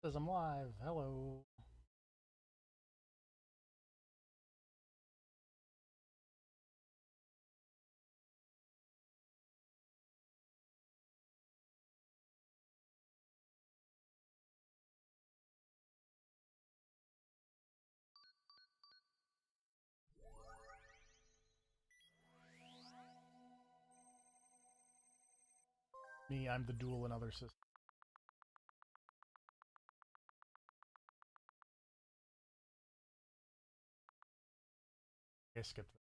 Says I'm live. Hello. Me, I'm the dual and other system. I skipped that.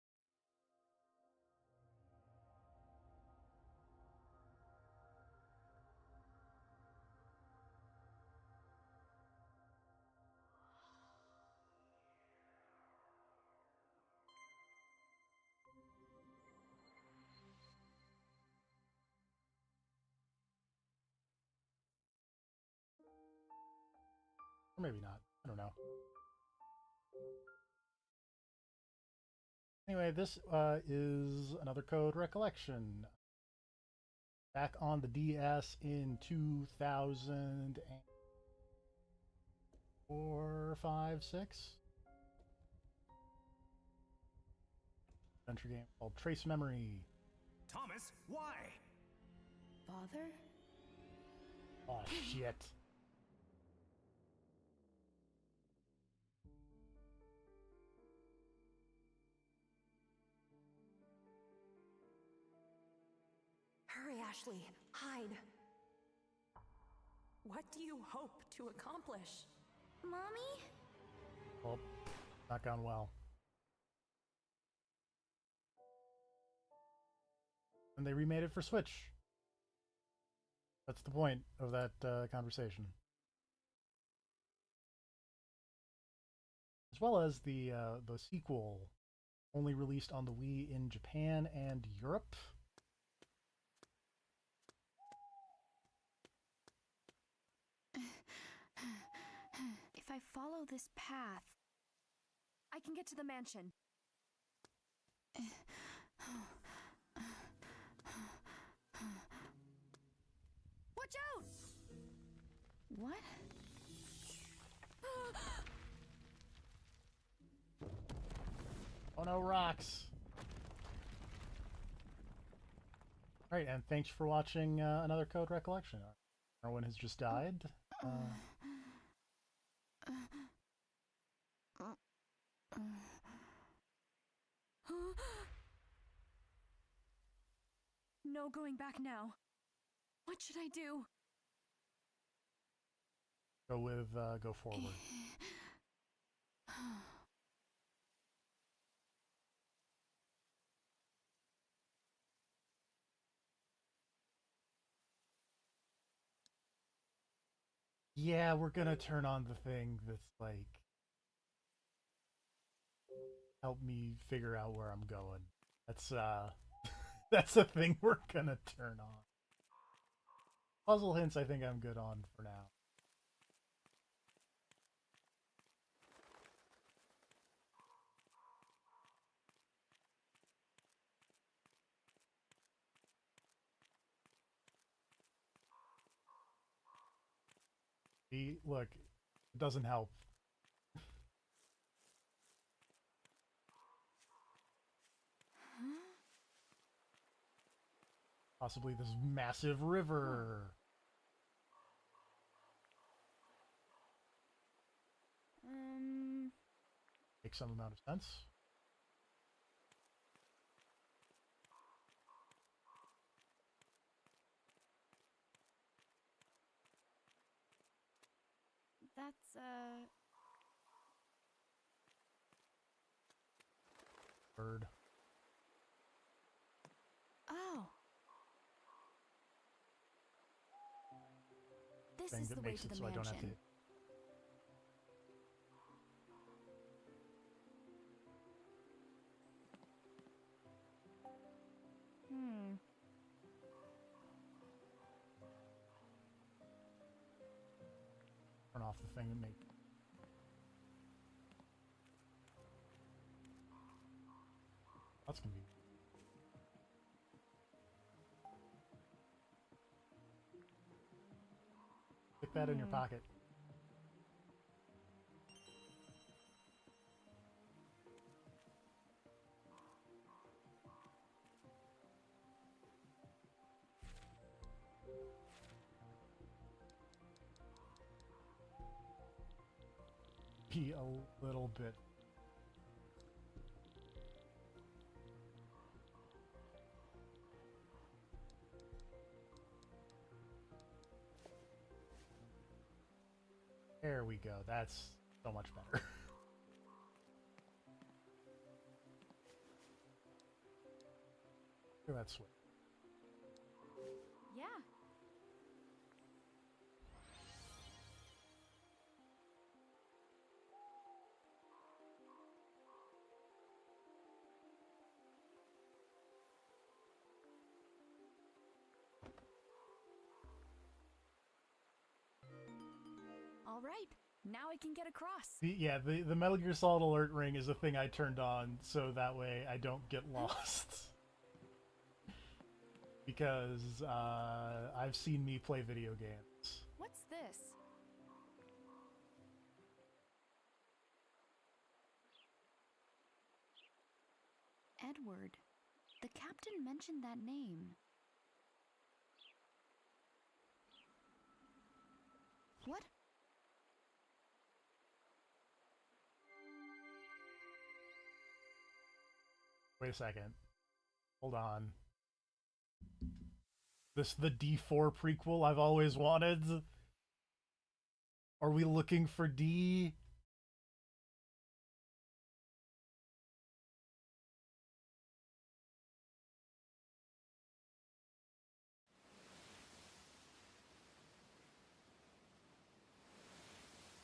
Or maybe not. I don't know. Anyway, this is another code Recollection. Back on the DS in 2004, 5, 6. Adventure game called Trace Memory. Thomas, why? Father? Oh, shit. Hurry, Ashley. Hide. What do you hope to accomplish? Mommy? Well, not gone well. And they remade it for Switch. That's the point of that conversation. As well as the sequel, only released on the Wii in Japan and Europe. If I follow this path, I can get to the mansion. Watch out! What? Oh no, rocks! Alright, and thanks for watching another Code Recollection. Arwen has just died. No going back now. What should I do? Go forward. Yeah, we're gonna turn on the thing that's like, help me figure out where I'm going. That's that's a thing we're gonna turn on. Puzzle hints I think I'm good on for now. Look, it doesn't help. Possibly this massive river. Makes some amount of sense. That's, Bird. Oh. This Thing is that the way makes to it the so I don't have to. mansion. Turn off the thing that makes. That's convenient. Stick that in your pocket. be a little bit. There we go. That's so much better. Look at that switch. Yeah. All right. Now I can get across. The Metal Gear Solid alert ring is a thing I turned on so that way I don't get lost. Because I've seen me play video games. What's this? Edward. The captain mentioned that name. What? Wait a second. Hold on. This the D4 prequel I've always wanted? Are we looking for D?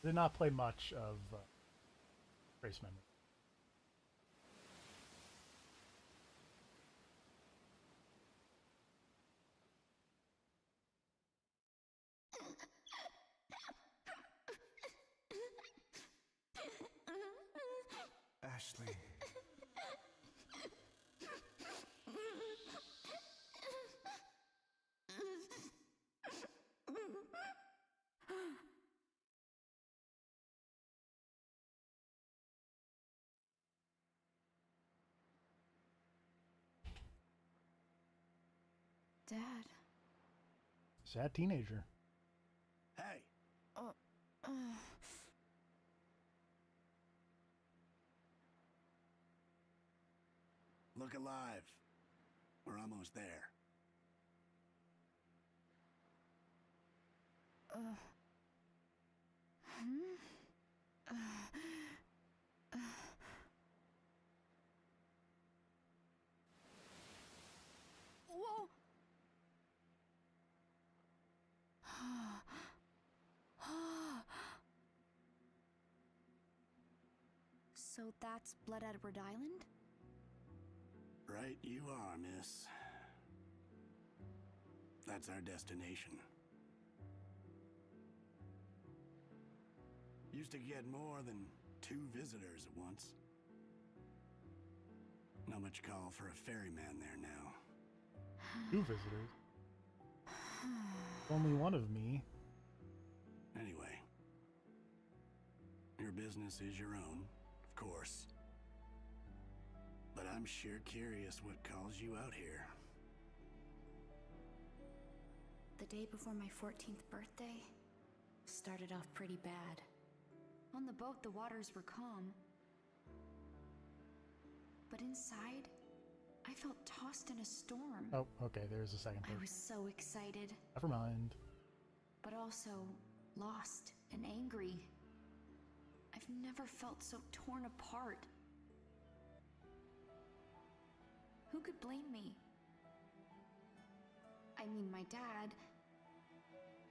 Did not play much of Trace Memory. Ashley. Dad. Sad teenager. Hey, look alive. We're almost there. Whoa! So that's Blood Edward Island? Right you are, miss. That's our destination. Used to get more than 2 visitors at once. Not much call for a ferryman there now. 2 visitors. Only one of me. Anyway, your business is your own, of course. But I'm sure curious what calls you out here. The day before my 14th birthday started off pretty bad. On the boat, the waters were calm. But inside, I felt tossed in a storm. Oh, okay, there's a second I person. was so excited, Never mind. but also lost and angry. I've never felt so torn apart. Who could blame me? I mean, my dad.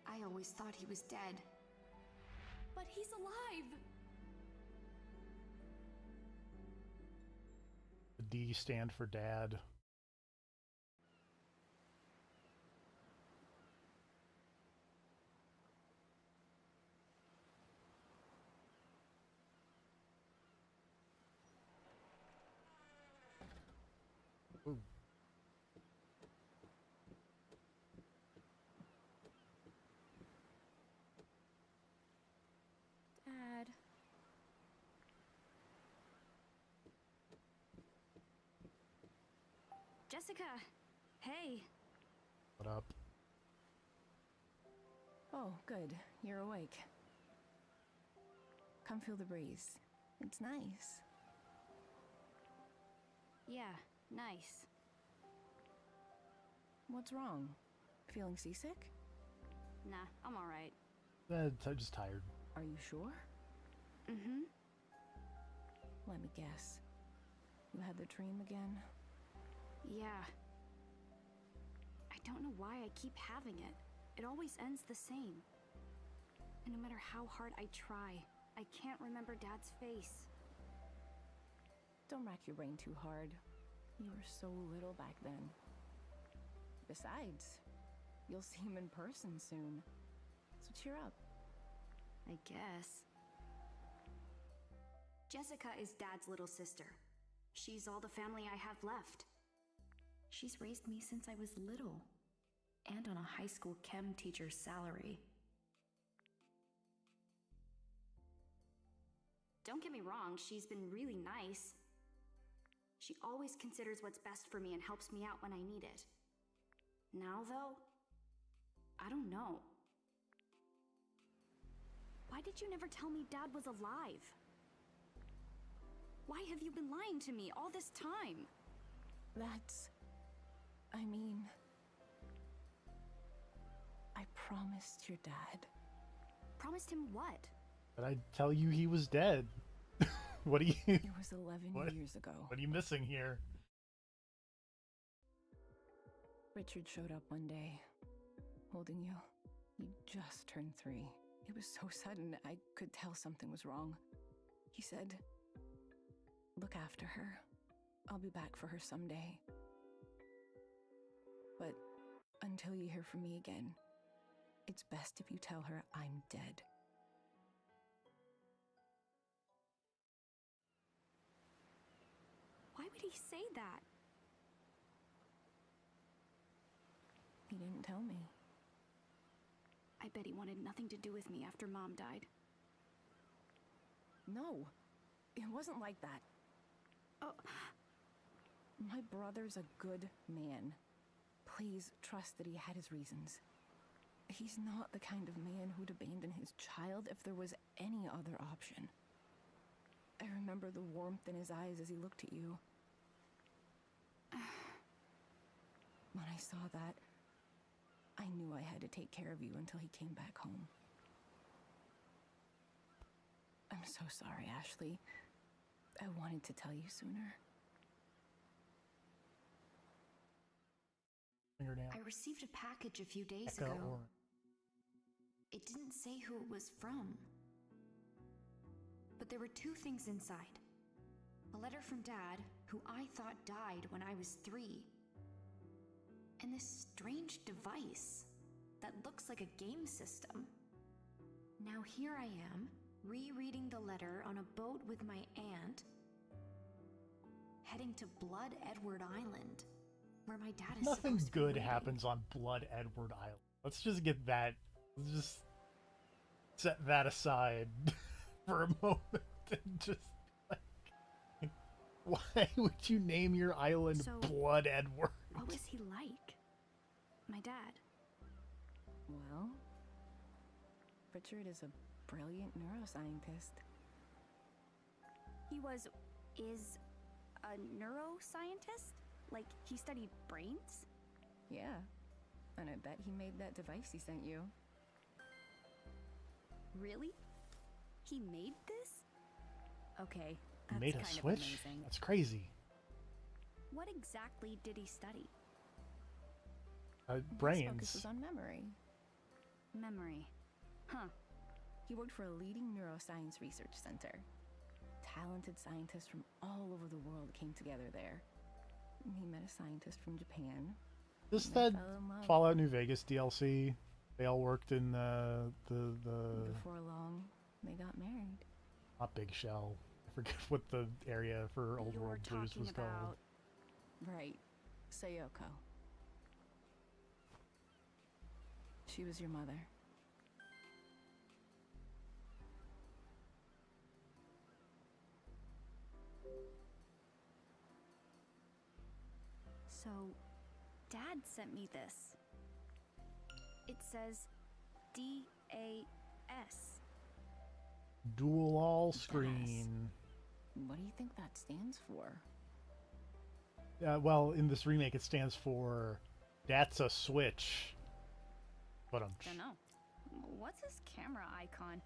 I always thought he was dead. But he's alive! The D stand for dad. Ooh. Dad. Jessica! Hey! What up? Oh, good. You're awake. Come feel the breeze. It's nice. Yeah, nice. What's wrong? Feeling seasick? Nah, I'm alright. I'm just tired. Are you sure? Mm-hmm. Let me guess. You had the dream again? Yeah. I don't know why I keep having it. It always ends the same. And no matter how hard I try, I can't remember Dad's face. Don't rack your brain too hard. You were so little back then. Besides, you'll see him in person soon. So cheer up. I guess. Jessica is Dad's little sister. She's all the family I have left. She's raised me since I was little, and on a high school chem teacher's salary. Don't get me wrong, she's been really nice. She always considers what's best for me and helps me out when I need it. Now, though, I don't know. Why did you never tell me Dad was alive? Why have you been lying to me all this time? I promised your dad. Promised him what? But I'd tell you he was dead. What are you? It was 11 What? years ago. What are you missing here? Richard showed up one day, holding you. You just turned 3. It was so sudden, I could tell something was wrong. He said, "Look after her. I'll be back for her someday. But until you hear from me again, it's best if you tell her I'm dead." Why would he say that? He didn't tell me. I bet he wanted nothing to do with me after Mom died. No, it wasn't like that. Oh, My brother's a good man. Please trust that he had his reasons. He's not the kind of man who'd abandon his child if there was any other option. I remember the warmth in his eyes as he looked at you. When I saw that, I knew I had to take care of you until he came back home. I'm so sorry, Ashley. I wanted to tell you sooner. Fingernail. I received a package a few days Echo ago. or It didn't say who it was from. But there were 2 things inside. A letter from Dad, who I thought died when I was 3. And this strange device that looks like a game system. Now here I am, rereading the letter on a boat with my aunt, heading to Blood Edward Island, where my dad is nothing supposed to be good waiting. happens on Blood Edward Island. Let's just get that. Let's just set that aside for a moment and just like, why would you name your island So, Blood Edward? what was he like? My dad. Well, Richard is a brilliant neuroscientist. He is a neuroscientist? Like, he studied brains? Yeah, and I bet he made that device he sent you. Really? He made this? Okay, He that's made a kind of switch? amazing. That's crazy. What exactly did he study? His focus Brains. was on memory. Memory. Huh. He worked for a leading neuroscience research center. Talented scientists from all over the world came together there. He met a scientist from Japan. This and they that fell in love. Fallout New Vegas DLC. They all worked in the Before long, they got married. not Big Shell. I forget what the area for Old You're World Blues talking was called. about Right. Sayoko. She was your mother. So, Dad sent me this. It says DAS. Dual all Yes. screen. What do you think that stands for? Well, in this remake, it stands for "That's a Switch." But Dunno. What's his camera icon?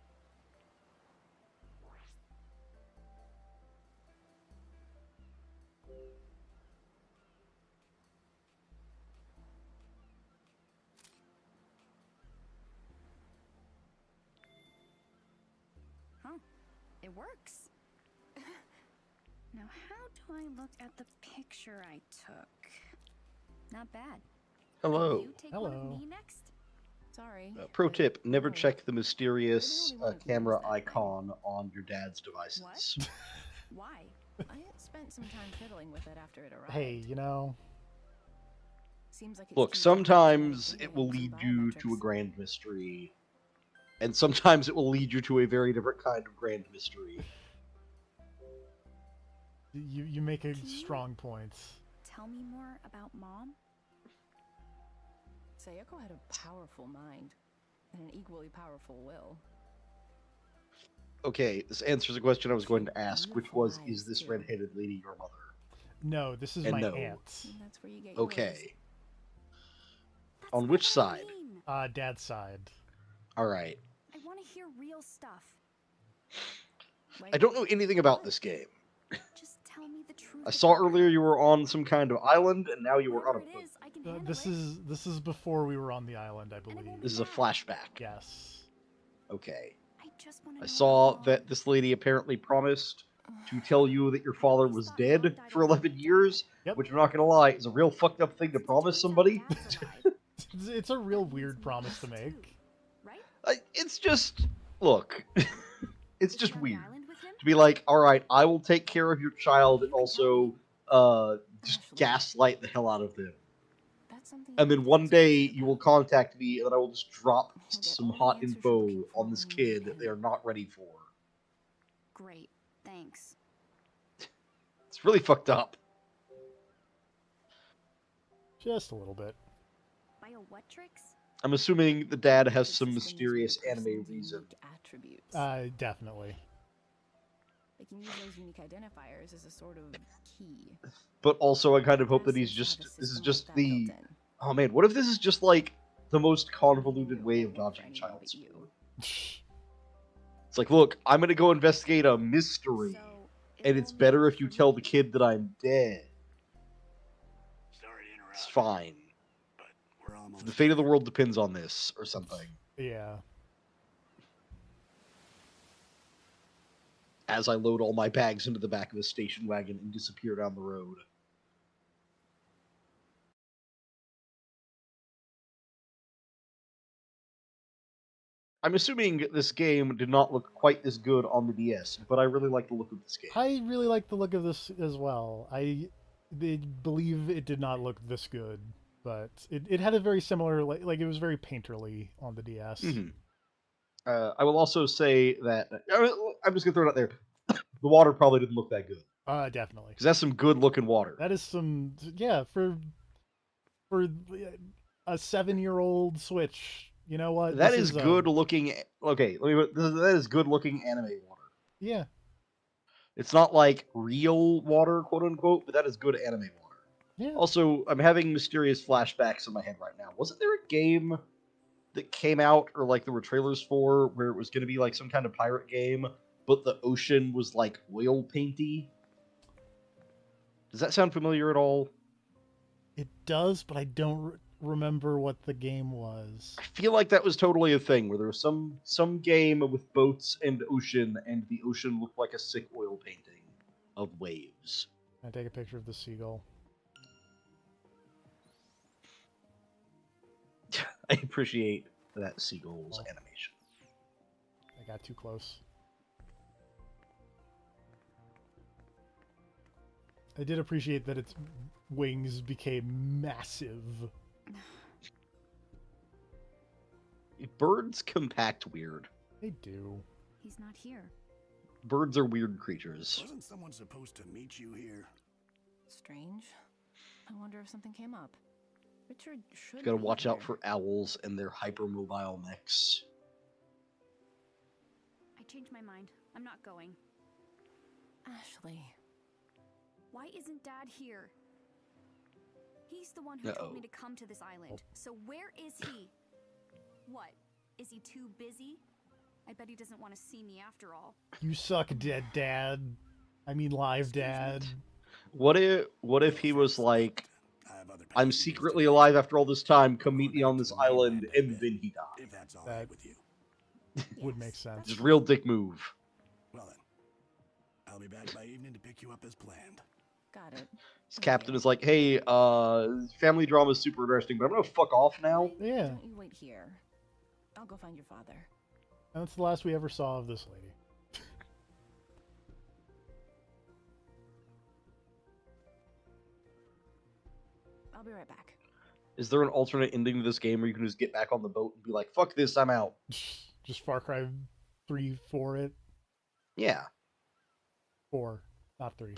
Huh. It works. Now, how do I look at the picture I took? Not bad. Hello. You take one of Hello. me next? Sorry. Pro but tip, never no. check the mysterious You're the only one who camera knows that thing. icon on your dad's devices. Why? I spent some time fiddling with it after it arrived. hey, you know, Seems like it's Look, keyed to sometimes genetic it will data and lead some you to a biometrics. grand mystery, and sometimes it will lead you to a very different kind of grand mystery. you make a Can you- strong point. Tell me more about Mom? Sayoko had a powerful mind and an equally powerful will. Okay, this answers a question I was going to She had ask, which beautiful was, is eyes, this too. redheaded lady your mother? No, this is And my no. aunt. And that's where you get yours. Okay, That's On not which what I side? mean. Dad's side. alright. I want to hear real stuff. Like, I don't know anything about what? this game. Just tell me the truth. I saw about earlier her. you were on some kind of island, and now you were on a Whatever it boat. is, I can handle This it. is before we were on the island, I it won't believe. This is a bad. flashback. Yes. Okay. I just want to I know saw about that Mom. this lady apparently promised to tell you that your father always was thought Mom dead died for alone 11 with years, Yep. which I'm not gonna lie, is a real fucked up thing to As it promise turns out, somebody. Dad's alive. It's a real That means weird promise to Mom's make. too, right? It's just, look, it's Is she just on weird the island with him? to be like, all right, I will take care of your child and You can tell me. also just Ashley. gaslight the hell out of them. That's something And you then have to one ask day Richard you will about. contact me, and then I will just drop He'll get some all the hot answers you're info looking for on this when you meet kid that him. they are not ready for. Great, thanks. It's really fucked up. Just a little bit. Biowetrics? I'm assuming the dad has Biometric some systems with a mysterious anime person's reason. unique attributes. Definitely. They can use those unique identifiers as a sort of key. But also, I kind of hope Dad that he's seems to have a just. This is system just like that built the. in. Oh man, what if this is just like the most Maybe convoluted it way won't of work for dodging anyone child but you. support? It's like, look, I'm gonna go investigate a mystery, So, and it it's won't better work if you for tell me. the kid that I'm dead. Sorry to interrupt. It's fine. But we're almost The fate of the there. world depends on this, or something. Yeah. As I load all my bags into the back of a station wagon and disappear down the road. I'm assuming this game did not look quite this good on the DS, but I really like the look of this game. I really like the look of this as well. I believe it did not look this good, but it had a very similar, like it was very painterly on the DS. Mhm. I will also say that I'm just gonna throw it out there. The water probably didn't look that good Definitely. because that's some good looking water. That is some, yeah, for a 7-year-old Switch. You know what? That This is good looking. Okay, that is good looking anime water. Yeah. It's not like real water, quote unquote, but that is good anime water. Yeah. Also, I'm having mysterious flashbacks in my head right now. Wasn't there a game that came out, or like there were trailers for, where it was going to be like some kind of pirate game, but the ocean was like oil painty? Does that sound familiar at all? It does, but I don't remember what the game was. I feel like that was totally a thing where there was some game with boats and ocean, and the ocean looked like a sick oil painting of waves. I take a picture of the seagull. I appreciate that seagull's Oh. animation. I got too close. I did appreciate that its wings became massive. Birds compact weird. They do. He's not here. Birds are weird creatures. Wasn't someone supposed to meet you here? Strange. I wonder if something came up. Richard should. You gotta be watch here. out for owls and their hypermobile mechs. I changed my mind. I'm not going. Ashley. Why isn't Dad here? He's the one who told me to come to this island. So where is he? What? Is he too busy? I bet he doesn't want to see me after all. You suck, dead dad. I mean, live dad. What if he was like, I have other I'm packages secretly to alive after all this time, come Going meet me back on to this the island, mainland, I and bet. then he died. If that's all That- right with you. Would make sense. Just real dick move. Well then, I'll be back by evening to pick you up as planned. Got it. This captain is like, hey, family drama is super interesting, but I'm gonna fuck off now. Yeah. Don't you wait here. I'll go find your father. And that's the last we ever saw of this lady. I'll be right back. Is there an alternate ending to this game where you can just get back on the boat and be like, fuck this, I'm out? Just Far Cry 3 for it. Yeah. 4, not 3.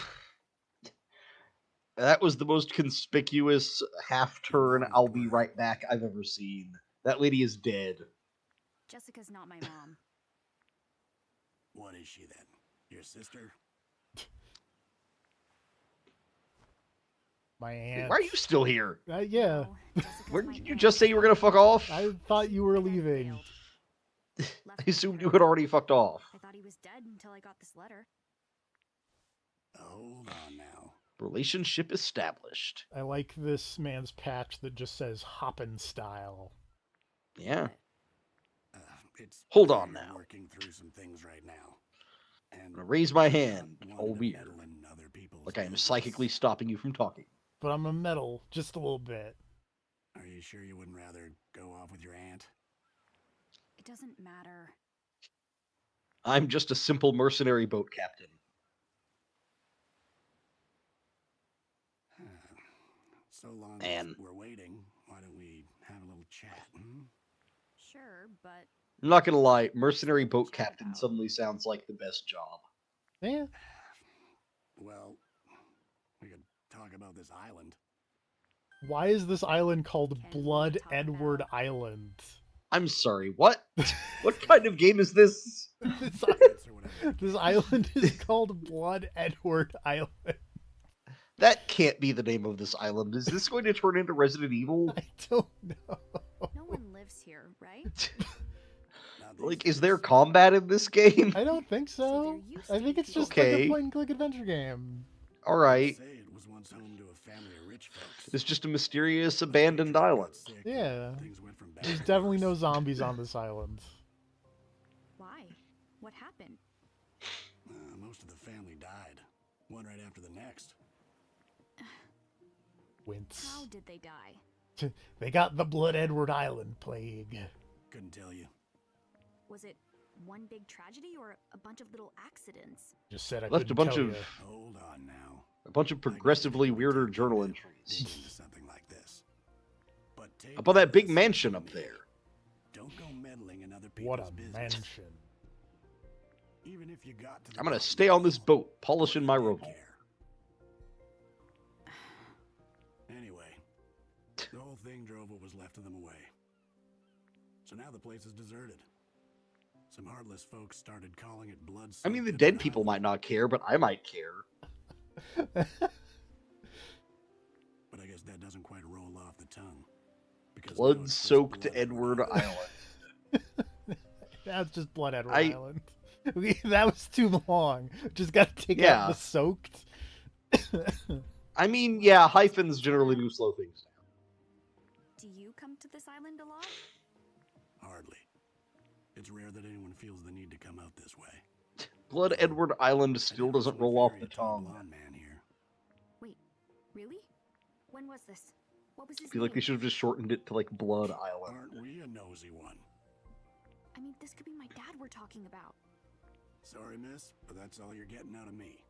That was the most conspicuous half-turn, I'll be right back I've ever seen. That lady is dead. Jessica's not my mom. What is she then? Your sister? My Hey, aunt. why are you still here? Yeah. No, Jessica's Where my did you aunt. just say you were gonna fuck off? I thought you were Dad leaving. failed. Left I me assumed for you her. had already fucked off. I thought he was dead until I got this letter. Hold on now. Relationship established. I like this man's patch that just says Hoppin' Style. Yeah. Uh, it's Hold clear on you're now. Working through some things right now. And I'm gonna raise my you're hand, not all one to weird. meddle in other people's Like I am business. psychically stopping you from talking. But I'm a metal, just a little bit. Are you sure you wouldn't rather go off with your aunt? It doesn't matter. I'm just a simple mercenary boat captain. So long Man. as we're waiting, why don't we have a little chat? Hmm? Sure, but I'm not gonna lie, mercenary boat Chat captain about. suddenly sounds like the best job. Yeah. Well, we could talk about this island. Why is this island called Can Blood we talk Edward about- Island? I'm sorry, what? What kind of game is this? this, Pirates or whatever. this island is called Blood Edward Island. That can't be the name of this island. Is this going to turn into Resident Evil? I don't know. no one lives here, right? Not these Like, is there days. combat in this game? I don't think So so. there used I to think be it's just people. like a Okay. point and click adventure game. Alright. Say it was once home to a family of rich folks. It's just a mysterious But the abandoned patriarch got island. sick and Yeah. Things went from bad There's to definitely no worse. zombies on this island. Why? What happened? Most of the family died, one right after the next. Wince. How did they die? They got the Blood Edward Island plague. Couldn't tell you. Was it one big tragedy or a bunch of little accidents? Just said I Left a couldn't bunch tell of ya. Hold on now. a bunch of I guess progressively it would weirder take journal a bit entries. dig into something like this. But take Up on that big this mansion from up me. there. Don't go meddling in other people's What a business. mansion. Even if you got to the I'm gonna bottom stay of on it this all, boat, polishing my wouldn't rowboat. care. Anyway, the whole thing drove what was left of them away. So now the place is deserted. Some heartless folks started calling it blood. I mean, the dead people might not care, but I might care. But I guess that doesn't quite roll off the tongue. Because now it's just Blood-soaked Blood Edward Island. That's just Blood Edward I- Island. That was too long. Just gotta take Yeah. out the soaked. I mean, yeah, hyphens generally do slow things down. Do you come to this island a lot? Hardly. It's rare that anyone feels the need to come out this way. Blood Edward Island I still never doesn't saw a roll off very the tall tongue. blonde man here. Wait, really? When was this? What was I his feel name? like they should have just shortened it to, like, Blood Island. Aren't we a nosy one? I mean, this could be my dad we're talking about. Sorry, miss, but that's all you're getting out of me.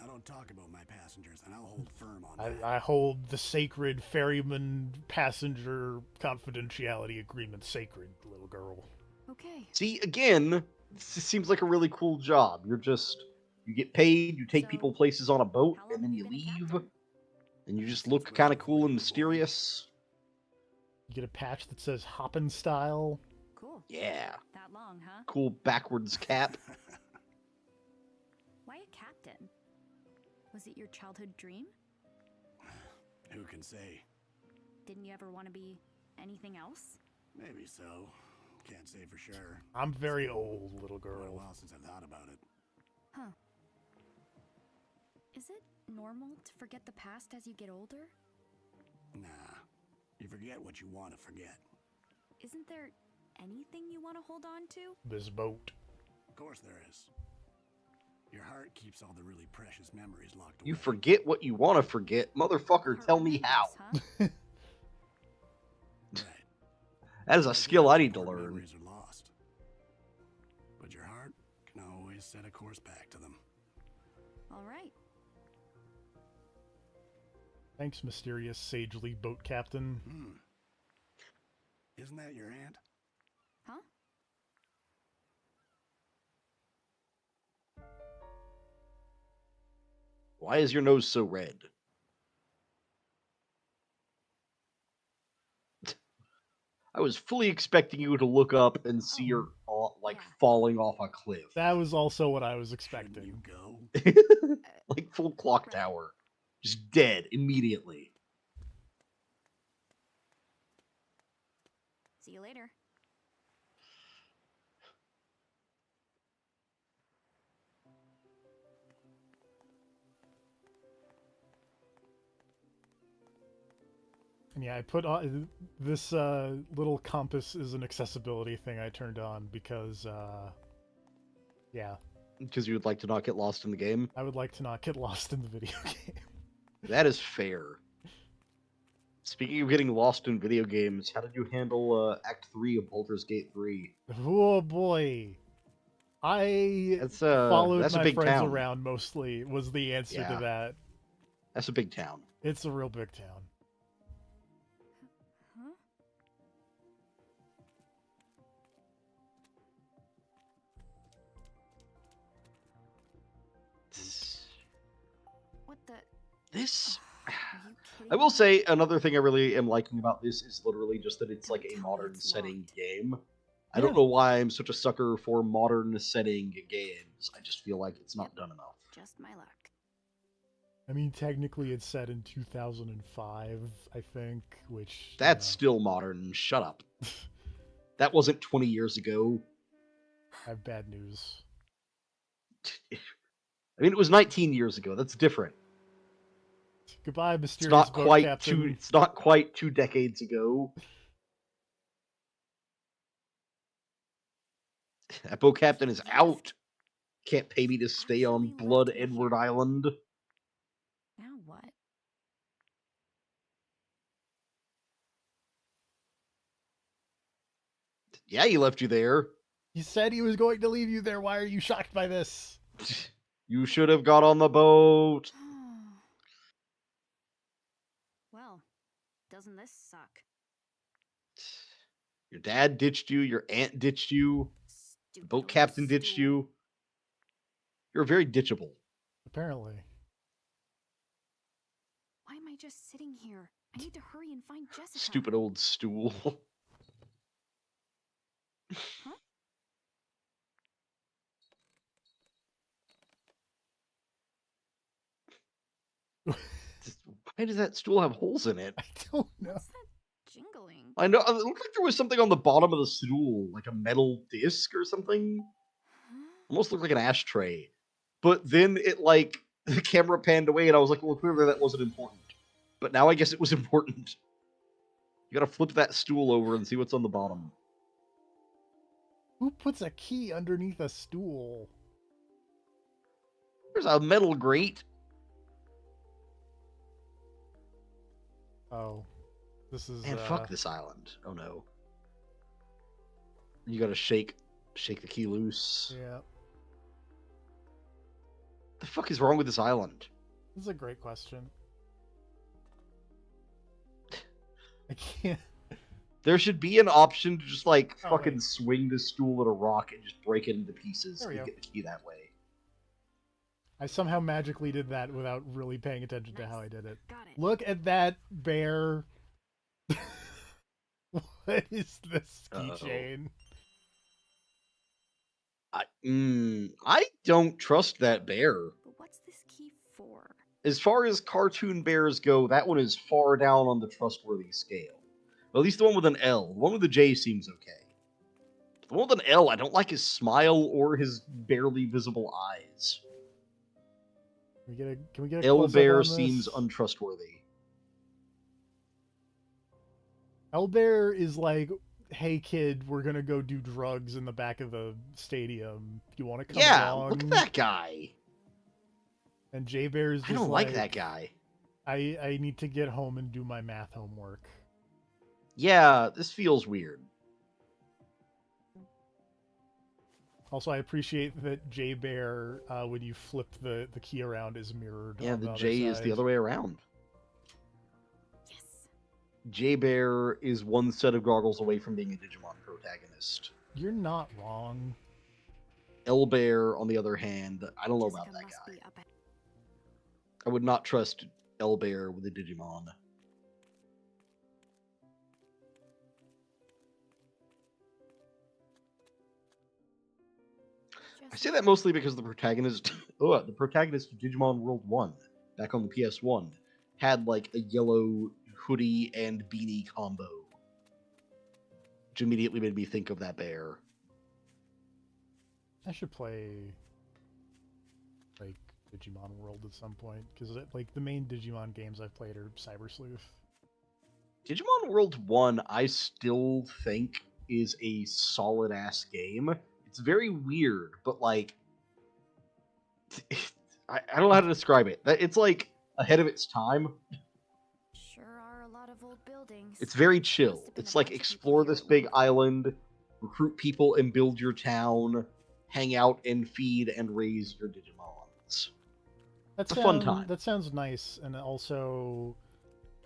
I don't talk about my passengers, and I'll hold firm on that. I hold the sacred ferryman passenger confidentiality agreement sacred, little girl. Okay. See, again, this seems like a really cool job. You're just, you get paid, you take So, people places on a boat, how long and then have you you been a leave, captain? and you just Since look way kind of before cool you and were born. mysterious. You get a patch that says Hoppin' Style. Cool. Yeah. That long, huh? Cool backwards cap. Why a captain? Was it your childhood dream? Who can say? Didn't you ever want to be anything else? Maybe so. Can't say for sure. I'm very old, little Quite a girl. while since I thought about it. Huh. Is it normal to forget the past as you get older? Nah. You forget what you want to forget. Isn't there anything you want to hold on to? This boat. Of course there is. Your heart keeps all the really precious memories locked away. You forget what you want to forget. Motherfucker, Heart tell me remembers, how. huh? Right. That is a Like skill those I need to important learn. Memories are lost. But your heart can always set a course back to them. All right. Thanks, mysterious, sagely boat captain. Isn't that your aunt? Huh? Why is your nose so red? I was fully expecting you to look up and see her like Yeah. falling off a cliff. That was also what I was Shouldn't you expecting. go? Like full clock tower. Just dead immediately. See you later. And yeah, I put on this little compass is an accessibility thing I turned on because, yeah, Because you would like to not get lost in the game. I would like to not get lost in the video game. That is fair. Speaking of getting lost in video games, how did you handle Act 3 of Baldur's Gate 3? Oh boy. I That's followed that's a my big friends town. around mostly was the answer Yeah. to that. That's a big town. It's a real big town. Huh? What the? This... Are you kidding I will me? say another thing I really am liking about this is literally just that it's Don't like a tell me modern it's setting locked. game. I Yeah. don't know why I'm such a sucker for modern setting games. I just feel like it's not Yep. done enough. Just my luck. I mean, technically it's set in 2005, I think, which... That's still modern. Shut up. That wasn't 20 years ago. I have bad news. I mean, it was 19 years ago. That's different. Goodbye, It's mysterious not boat quite captain. It's not quite 2 decades ago. That boat captain is out. Can't pay me to stay on Actually Blood left me Edward here. Island. Now what? Yeah, he left you there. He said he was going to leave you there. Why are you shocked by this? You should have got on the boat. Well, doesn't this suck? Your dad ditched you. Your aunt ditched you. The Stupid boat old captain ditched stool. you. You're very ditchable. Apparently. Why am I just sitting here? I need to hurry and find Jessica. Stupid old stool. Why does that stool have holes in it? I don't know. What's that jingling? I know. It looked like there was something on the bottom of the stool, like a metal disc or something. Huh? Almost looked like an ashtray. But then it, like, the camera panned away, and I was like, well, clearly that wasn't important. But now I guess it was important. You gotta flip that stool over and see what's on the bottom. Who puts a key underneath a stool? There's a metal grate. Oh. This is, Man, fuck this island. Oh no. You gotta shake the key loose. Yeah. The fuck is wrong with this island? This is a great question. I can't... There should be an option to just, like, Oh, fucking wait. swing the stool at a rock and just break it into pieces There we and go. get the key that way. I somehow magically did that without really paying attention to how I did it. Got it. Look at that bear. What is this Uh-oh. keychain? I don't trust that bear. But what's this key for? As far as cartoon bears go, that one is far down on the trustworthy scale. At least the one with an L. The one with the J seems okay. The one with an L, I don't like his smile or his barely visible eyes. Can we get a L close-up bear on seems this? untrustworthy. L bear is like, hey kid, we're gonna go do drugs in the back of the stadium. You want to come Yeah, along? look at that guy. And J bear is just I don't like that guy. I need to get home and do my math homework. Yeah, this feels weird. Also, I appreciate that J Bear, when you flip the key around, is mirrored. Yeah, on the other J is the side. other way around. Yes. J Bear is one set of goggles away from being a Digimon protagonist. You're not wrong. L Bear, on the other hand, I don't know Jessica about that must guy. be up at- I would not trust L Bear with a Digimon. I say that mostly because the protagonist of Digimon World 1, back on the PS1, had like a yellow hoodie and beanie combo. Which immediately made me think of that bear. I should play like Digimon World at some point because like the main Digimon games I've played are Cyber Sleuth. Digimon World 1, I still think is a solid ass game. It's very weird, but like I don't know how to describe it. It's like ahead of its time. Sure are a lot of old buildings. It's very Must chill. have been It's a like bunch of people explore here this at big one point. island, recruit people and build your town, hang out and feed and raise your Digimons. It's a fun time. That sounds nice, and also,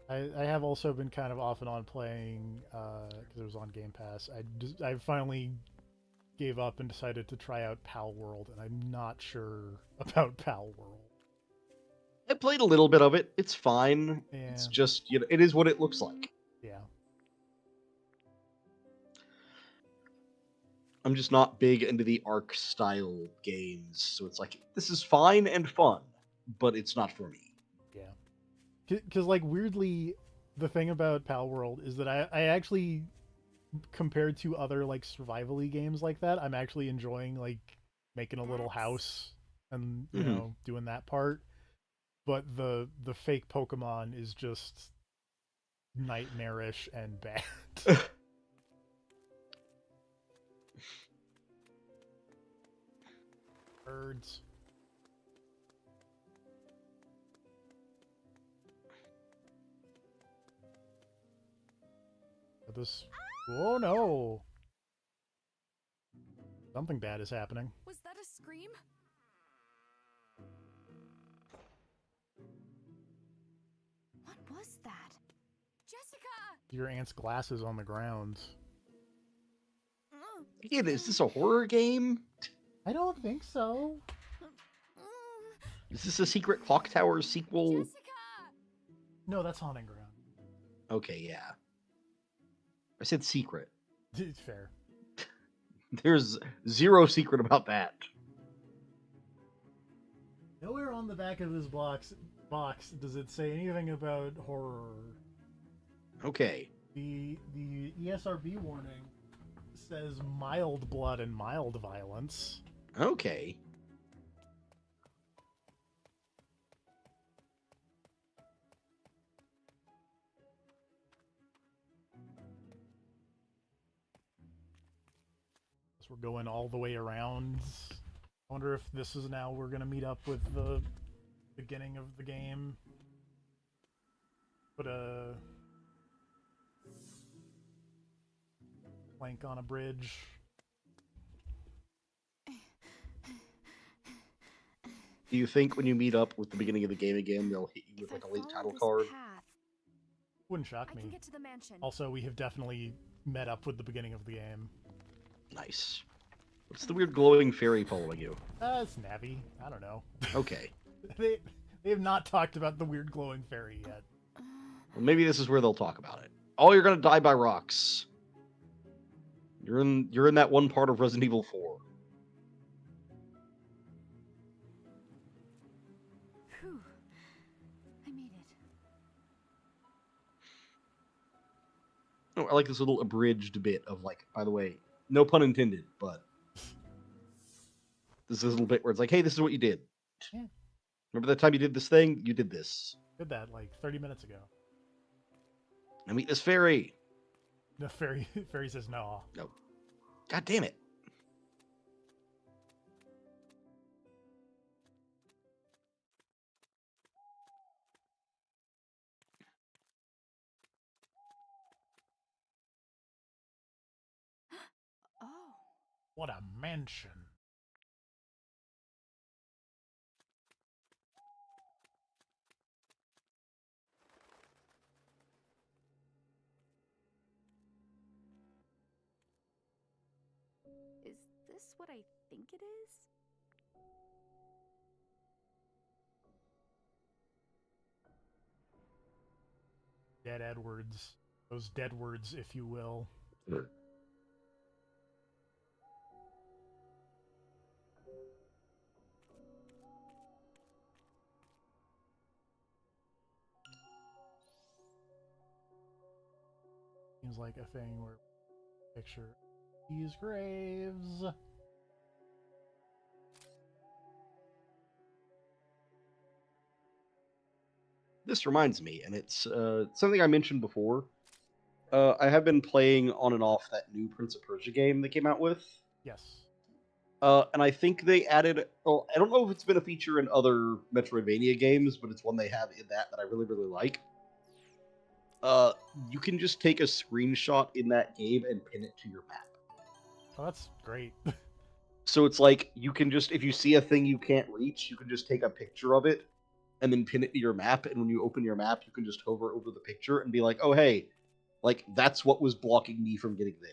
I have also been kind of off and on playing because it was on Game Pass. I finally gave up and decided to try out Pal World, and I'm not sure about Pal World. I played a little bit of it. It's fine. Yeah. It's just, it is what it looks like. Yeah. I'm just not big into the Arc style games, so it's like, this is fine and fun, but it's not for me. Yeah. Because, like, weirdly, the thing about Pal World is that I actually, compared to other, like, survival-y games like that, I'm actually enjoying, like, making a little house and, you know, doing that part. But the fake Pokemon is just nightmarish and bad. Birds. This. Oh no! Something bad is happening. Was that a scream? What was that? Jessica! Your aunt's glasses on the ground. Again, is this a horror game? I don't think so. Is this a Secret Clock Tower sequel? Jessica! No, that's Haunting Ground. Okay, yeah. I said secret. It's fair. There's zero secret about that. Nowhere on the back of this box does it say anything about horror. Okay. The ESRB warning says mild blood and mild violence. Okay. So we're going all the way around. I wonder if this is now we're gonna meet up with the beginning of the game. Put a plank on a bridge. Do you think when you meet up with the beginning of the game again, they'll hit you with like a late title card? Wouldn't shock I me. can get to the mansion. Also, we have definitely met up with the beginning of the game. Nice. What's the weird glowing fairy following you? It's Navi. I don't know. Okay. they have not talked about the weird glowing fairy yet. Well, maybe this is where they'll talk about it. Oh, you're gonna die by rocks. You're in that one part of Resident Evil 4. Whew. I made it. Oh, I like this little abridged bit of like, by the way, no pun intended, but this is a little bit where it's like, hey, this is what you did. Yeah. Remember that time you did this thing? You did this. Did that like 30 minutes ago. Now meet this fairy. The fairy says no. No. God damn it. Oh. What a mansion. Is this what I think it is? Dead Edwards. Those dead words, if you will. Seems like a thing where picture these graves. This reminds me, and it's something I mentioned before. I have been playing on and off that new Prince of Persia game they came out with. Yes. And I think they added. Well, I don't know if it's been a feature in other Metroidvania games, but it's one they have in that I really, really like. You can just take a screenshot in that game and pin it to your map. Oh, that's great. So it's like you can just, if you see a thing you can't reach, you can just take a picture of it and then pin it to your map. And when you open your map, you can just hover over the picture and be like, oh, hey, like that's what was blocking me from getting there.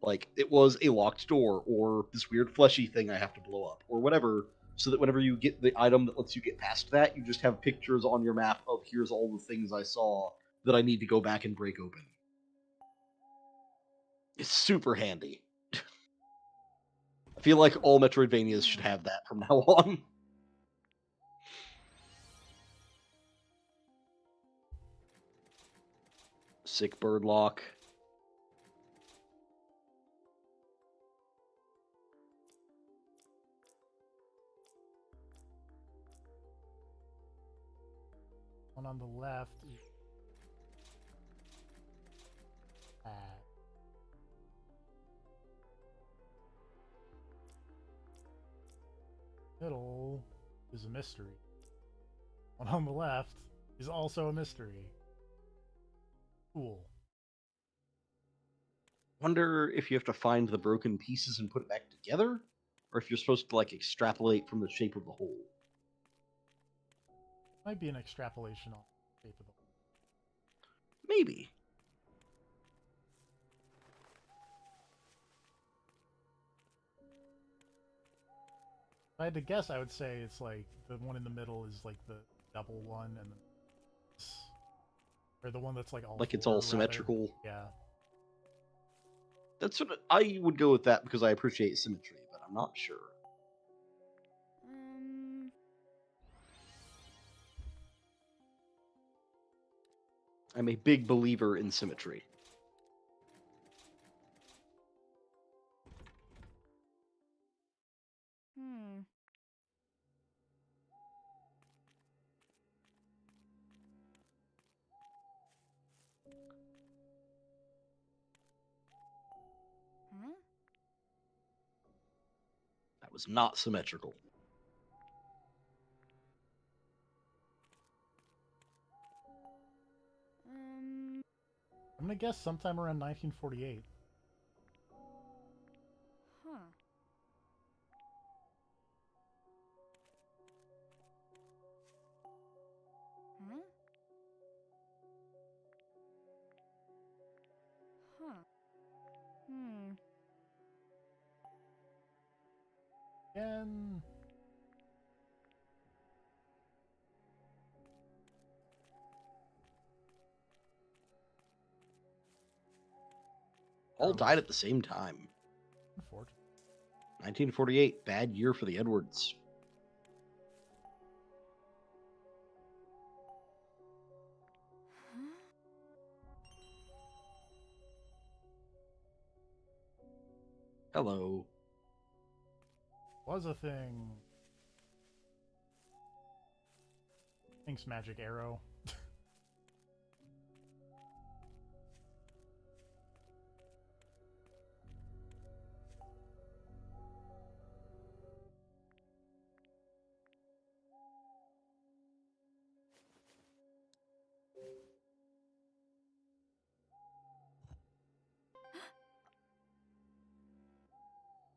Like it was a locked door or this weird fleshy thing I have to blow up or whatever. So that whenever you get the item that lets you get past that, you just have pictures on your map of here's all the things I saw that I need to go back and break open. It's super handy. I feel like all Metroidvanias should have that from now on. Sick bird lock. One on the left is bad. Middle is a mystery. One on the left is also a mystery. Cool. Wonder if you have to find the broken pieces and put it back together, or if you're supposed to like extrapolate from the shape of the hole. Might be an extrapolation on the shape of the Maybe. If I had to guess, I would say it's like the one in the middle is like the double one, and or the one that's like all Like it's four, all rather. symmetrical. Yeah. That's what I would go with that because I appreciate symmetry, but I'm not sure. I'm a big believer in symmetry. Huh? That was not symmetrical. I'm gonna guess sometime around 1948. Huh. Huh? Huh. Again. All died at the same time. Unfortunate. 1948, bad year for the Edwards. Hello. Was a thing. Thanks, Magic Arrow.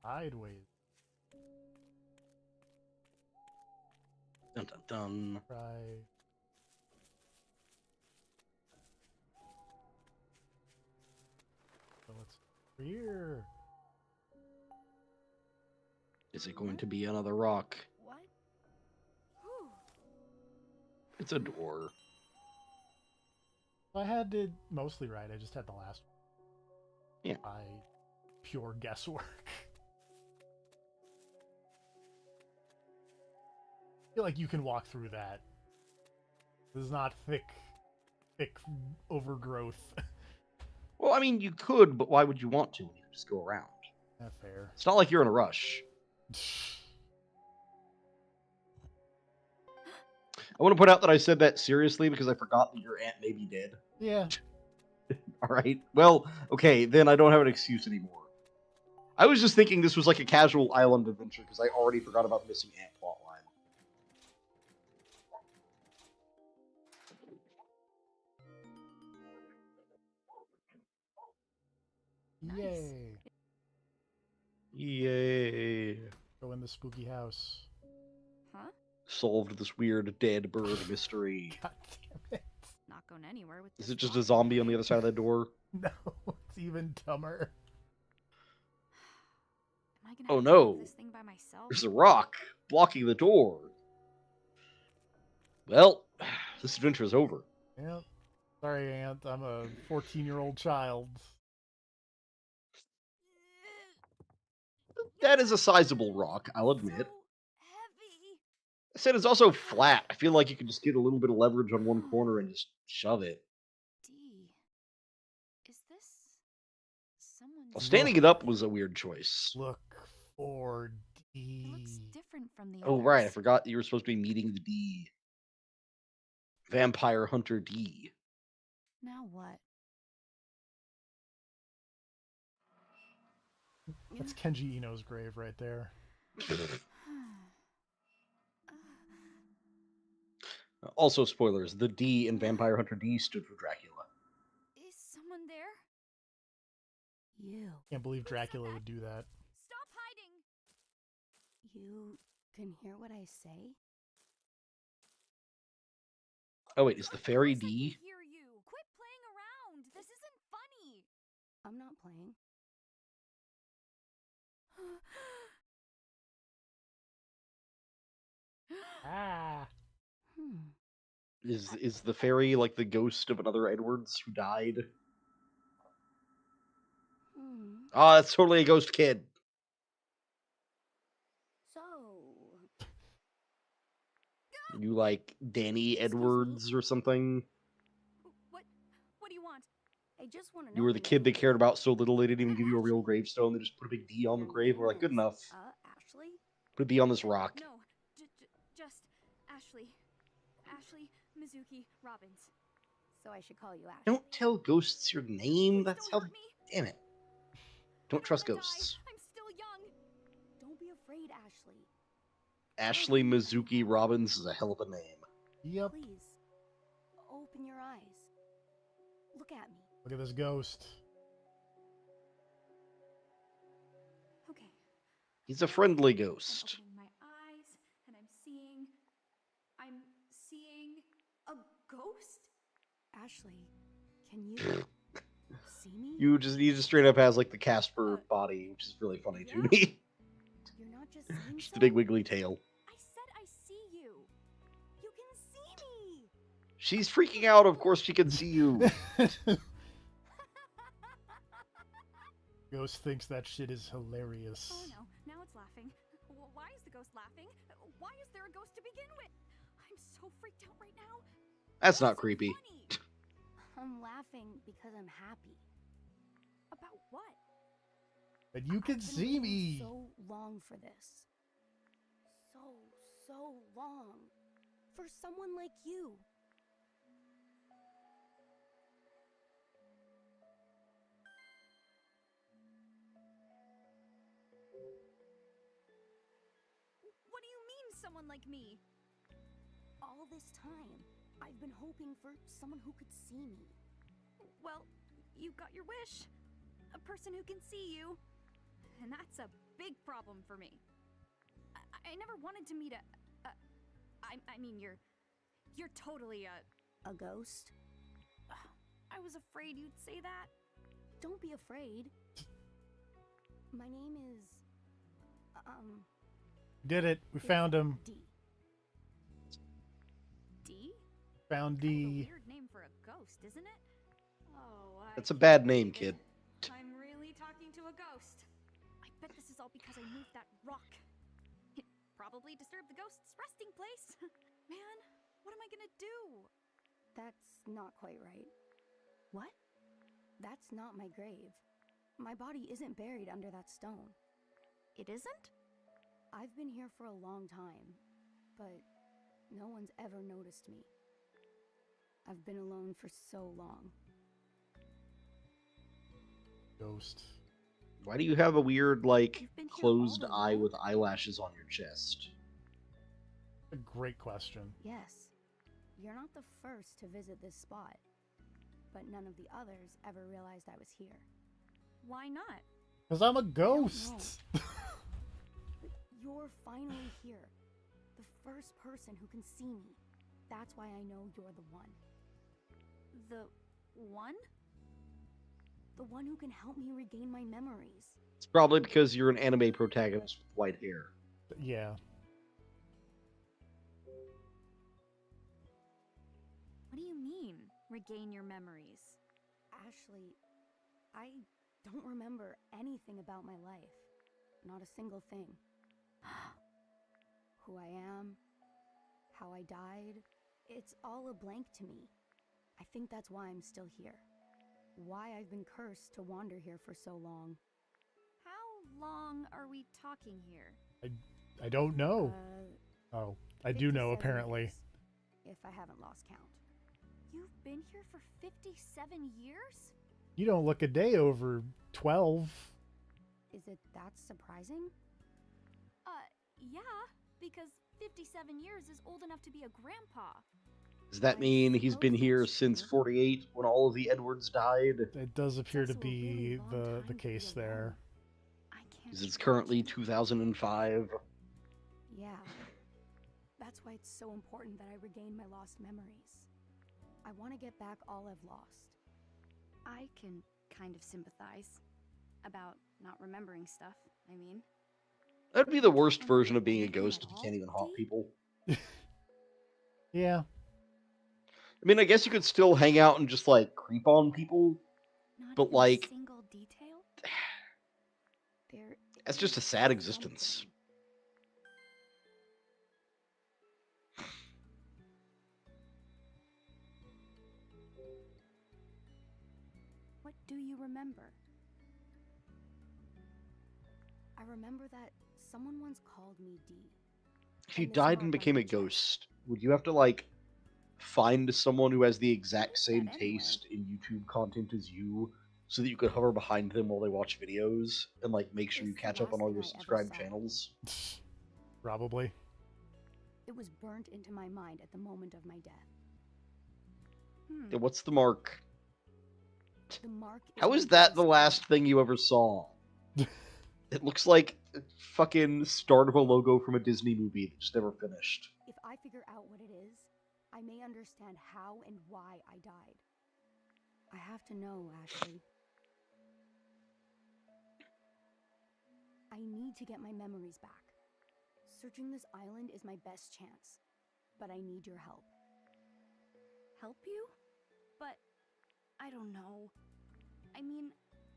Sideways. Dun dun dun. Try. So it's here. Is it going to be another rock? What? It's a door. I had it mostly right. I just had the last one. Yeah. By pure guesswork. I feel like you can walk through that. This is not thick overgrowth. Well, I mean, you could, but why would you want to? You could just go around. Not fair. It's not like you're in a rush. I want to point out that I said that seriously because I forgot that your aunt may be dead. Yeah. All right. Well, okay, then I don't have an excuse anymore. I was just thinking this was like a casual island adventure because I already forgot about the missing aunt plotline. Yay. Yay. Go in the spooky house. Huh? Solved this weird dead bird mystery. God damn it. Not going anywhere with Is this it just rock. a zombie on the other side of the door? No, it's even dumber. Am I gonna Oh, have to no. move this thing by myself? There's a rock blocking the door. Well, this adventure is over. Yeah. Sorry, Aunt. I'm a 14-year-old child. That is a sizable rock, I'll admit. So heavy. I said it's also flat. I feel like you can just get a little bit of leverage on one corner and just shove it. D. Is this someone's? Well, standing it up was a weird choice. Look for It D. looks different from the Oh, others. right. I forgot you were supposed to be meeting the D. Vampire Hunter D. Now what? That's Kenji Ino's grave right there. Also, spoilers. The D in Vampire Hunter D stood for Dracula. Is someone there? You. Can't believe Dracula would do that. Stop hiding! You can hear what I say? Oh, wait. Is the Of fairy course I D? can hear you. Quit playing around. This isn't funny. I'm not playing. Ah. Is the fairy like the ghost of another Edwards who died? Ah, that's totally a ghost kid. So, You like Danny Edwards or something? What do you want? I just want to know. You were the kid they cared about so little they didn't even give you a real gravestone. They just put a big D on the grave. We're like, good enough. Ashley? Put a D on this rock. No, just Ashley. Ashley Mizuki Robbins. So I should call you Ashley. Don't tell ghosts your name. Please That's don't how. hurt me. Damn it. I Don't trust wanna die. ghosts. I'm still young. Don't be afraid, Ashley. Ashley Mizuki Robbins is a hell of a name. Yep. Please, open your eyes. Look at me. Look at this ghost. Okay. He's a friendly I'm ghost. opening my eyes and I'm seeing a ghost? Ashley, can you see me? You just straight up has like the Casper body, which is really funny to me. You're not just saying Just so? the big wiggly tail. I said I see you. You can see me. She's freaking out. Of course she can see you. Ghost thinks that shit is hilarious. Oh no, now it's laughing. Why is the ghost laughing? Why is there a ghost to begin with? I'm so freaked out right now. That's not What's so creepy. funny? I'm laughing because I'm happy. About what? And you can I've been see waiting me. so long for this. So long. For someone like you. What do you mean, someone like me? All this time, I've been hoping for someone who could see me. Well, you got your wish. A person who can see you. And that's a big problem for me. I never wanted to meet I mean, you're totally A ghost? I was afraid you'd say that. Don't be afraid. My name is... Did it. We found him. D. D? Found Kind of a D. weird name for a ghost, isn't it? Oh, That's a bad name, kid. I'm really talking to a ghost. I bet this is all because I moved that rock. It probably disturbed the ghost's resting place. Man, what am I gonna do? That's not quite right. What? That's not my grave. My body isn't buried under that stone. It isn't? I've been here for a long time, but no one's ever noticed me. I've been alone for so long. Ghost. Why do you have a weird, like, You've been here closed all eye alone? with eyelashes on your chest? A great question. Yes, you're not the first to visit this spot, but none of the others ever realized I was here. Why not? Because I'm a ghost. You're finally here. The first person who can see me. That's why I know you're the one. The one? The one who can help me regain my memories. It's probably because you're an anime protagonist with white hair. Yeah. What do you mean, regain your memories? Ashley, I don't remember anything about my life. Not a single thing. Who I am, how I died, it's all a blank to me. I think that's why I'm still here. Why I've been cursed to wander here for so long. How long are we talking here? I don't know. Oh, I do know 57 apparently. years, if I haven't lost count. You've been here for 57 years? You don't look a day over 12. Is it that surprising? Yeah, because 57 years is old enough to be a grandpa. Does that I mean he's been suppose here that's since true. 48 when all of the Edwards died? It does appear to also a really be long the time to be case alone. there. I can't. Because it's currently 2005. Yeah. That's why it's so important that I regain my lost memories. I want to get back all I've lost. I can kind of sympathize. About not remembering stuff, I mean. That'd be the worst Remember version of being a anything ghost at if you all, can't even haunt Dee? people. Yeah. I mean, I guess you could still hang out and just, like, creep on people, Not but, even like, a single detail? There that's just a is sad existence. something. What do you remember? I remember that someone once called me Dee. If you And this died mark and on became my a chest. ghost, would you have to, like, find someone who has the exact is same that anyway? taste in YouTube content as you so that you could hover behind them while they watch videos and, like, make sure you It's the catch up on last all thing your I ever subscribed saw. channels? Probably. It was burnt into my mind at the moment of my death. Yeah, what's the mark? The mark is How my is that the ghost last code. thing you ever saw? It looks like a fucking start of a logo from a Disney movie that just never finished. If I figure out what it is, I may understand how and why I died. I have to know, Ashley. I need to get my memories back. Searching this island is my best chance, but I need your help. Help you? But I don't know. I mean,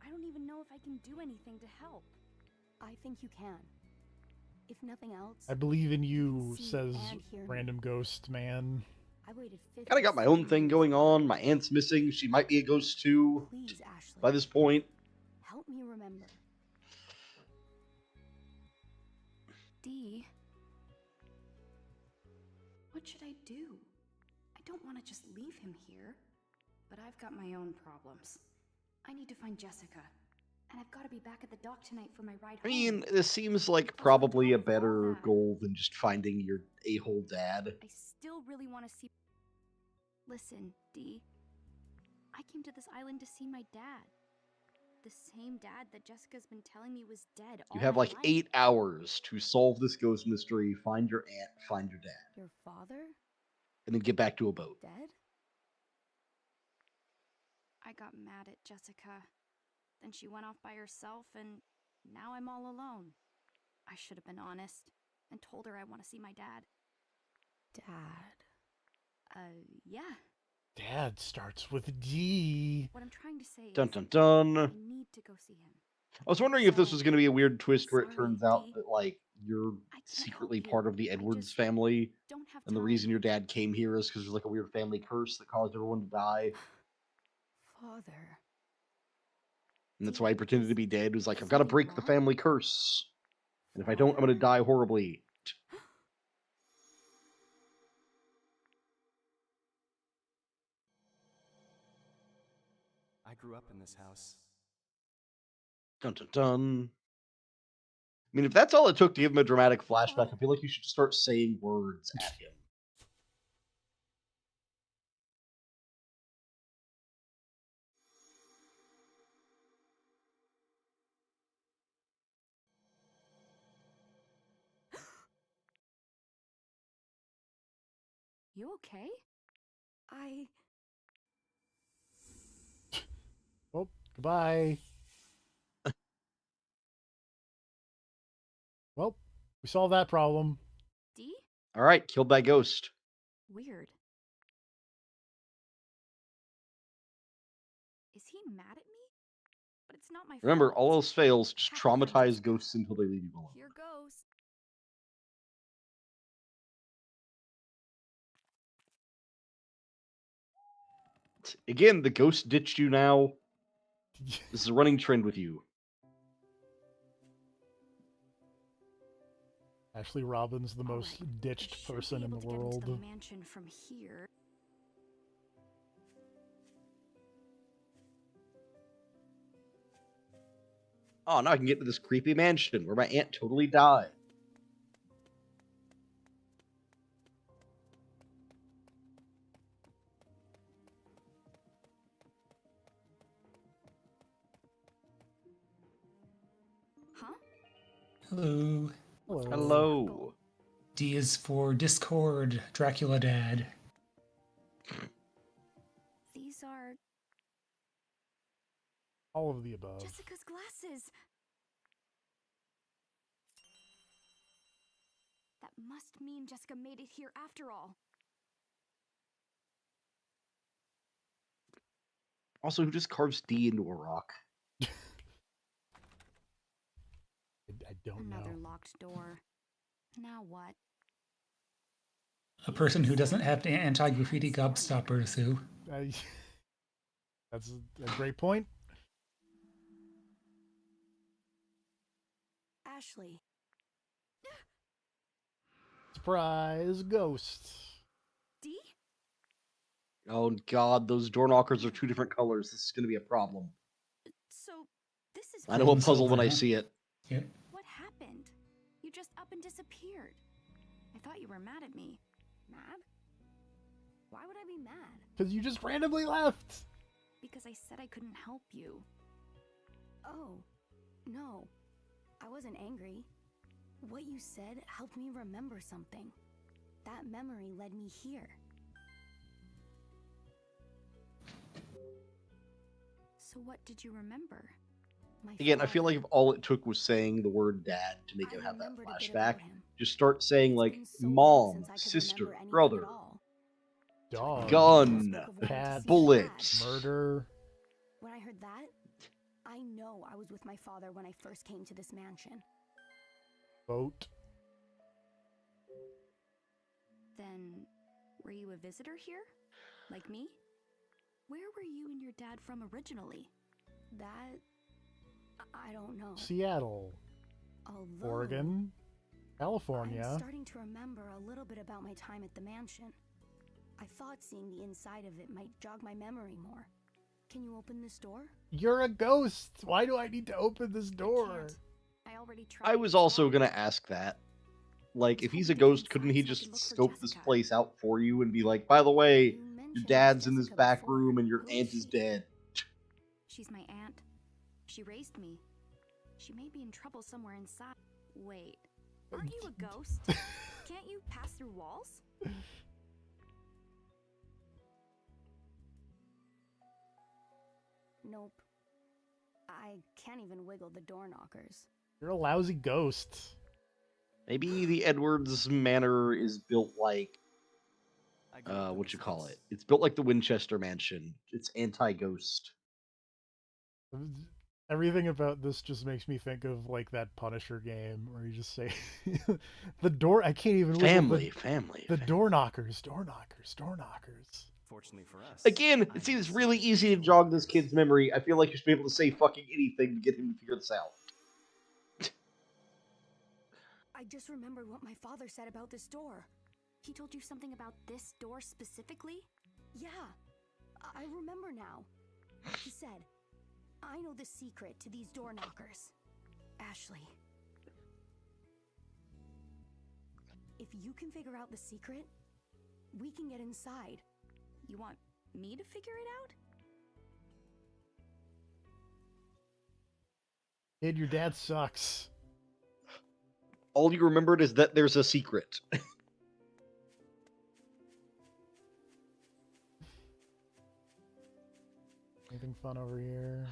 I don't even even know if I can do anything to help. I think you can. If nothing else, I believe in you, see says and hear me. random ghost man. I waited 50 Kind of got my own thing years. going on. My aunt's missing. She might be a ghost too Please, Ashley, by this point. help me remember. Dee, what should I do? I don't want to just leave him here, but I've got my own problems. I need to find Jessica, and I've got to be back at the dock tonight for my ride I home. mean, this seems like What's on probably top a of all better that? goal than just finding your a-hole dad. I still really want to see. Listen, Dee. I came to this island to see my dad. The same dad that Jessica's been telling me was dead all You have my like life. 8 hours to solve this ghost mystery, find your aunt, find your dad, Your father? and then get back to a boat. Dead? I got mad at Jessica. Then she went off by herself, and now I'm all alone. I should have been honest and told her I want to see my dad. Dad. Yeah. Dad starts with D. What I'm trying to say Dun is, dun dun. I need to go see him. I was wondering if this was So, going to be a weird twist where it sorry, turns out Dee. that, like, you're I can't secretly help you. part of the I Edwards just family, don't have and the time. reason your dad came here is because there's, like, a weird family curse that caused everyone to die, Father. and that's Dee, why he pretended to is be dead. He was like, I've got to something break the wrong? family curse, and if I don't, I'm going to Father? die horribly. I grew up in this house. Dun dun dun. I mean, if that's all it took to give him a dramatic flashback, I feel like you should start saying words at him. You okay? Oh, goodbye. Well, we solved that problem. Dee? All right, killed by ghost. Weird. Is he mad at me? But it's not my Remember, fault. all else fails, just Have to find traumatize Jessica. ghosts until they leave you alone. Here goes. Again, the ghost ditched you now. This is a running trend with you. Ashley Robbins, the All most right, I ditched should person be in the able to get world. into the mansion from here. Oh, now I can get to this creepy mansion where my aunt totally died. Huh? Hello. Hello. Hello. D is for Discord, Dracula Dad. These are All of the above. Jessica's glasses. That must mean Jessica made it here after all. Also, who just carves D into a rock? I don't Another know. locked door. Now what? A person who doesn't have anti-graffiti gobstopper, Sue. That's a great point. Ashley. Surprise, ghost. Dee? Oh god, those door knockers are 2 different colors. This is going to be a problem. So, this is I know a Plain puzzle when silver, I huh? see it. Yeah. what happened? You just up and disappeared. I thought you were mad at me. Mad? Why would I be mad? Because you just randomly left. Because I said I couldn't help you. Oh, no. I wasn't angry. What you said helped me remember something. That memory led me here. So what did you remember? My Again, I feel like if father. all it took was saying the word dad to make I him have that remembered a bit flashback, about him. just start saying, It's like, been so long mom, since I could sister, remember anything brother, at all. Dog. gun, Spoke of wanting to cat, see bullet. Dad. Murder. When I heard that, I know I was with my father when I first came to this mansion. Boat. Then, were you a visitor here? Like me? Where were you and your dad from originally? That... I don't know. Seattle. Although, Oregon. California. I'm starting to remember a little bit about my time at the mansion. I thought seeing the inside of it might jog my memory more. Can you open this door? You're a ghost. Why do I need to open this I door? can't. I already tried. I was It's also locked. gonna ask that. Like, if he's a Told me to get ghost, couldn't he inside so I just could look for scope this Jessica. place out for you and be like, by the way, You your mentioned it was dad's in this Jessica back before. room and your Who aunt is she? dead? She's my aunt. She raised me. She may be in trouble somewhere inside. Wait, aren't you a ghost? Can't you pass through walls? Nope. I can't even wiggle the door knockers. You're a lousy ghost. Maybe the Edwards Manor is built like, I grew up in what this you call house. it? It's built like the Winchester Mansion. It's anti-ghost. Everything about this just makes me think of like that Punisher game where you just say the door. I can't even wiggle the door knockers, door knockers, door knockers. Fortunately for us. Again, I it seems was really easy to jog this kid's memory. I feel like you should be able to say fucking anything to get him to figure this out. I just remembered what my father said about this door. He told you something about this door specifically? Yeah, I remember now. He said, I know the secret to these door knockers. Ashley. If you can figure out the secret, we can get inside. You want me to figure it out? Kid, your dad sucks. All you remembered is that there's a secret. Anything fun over here?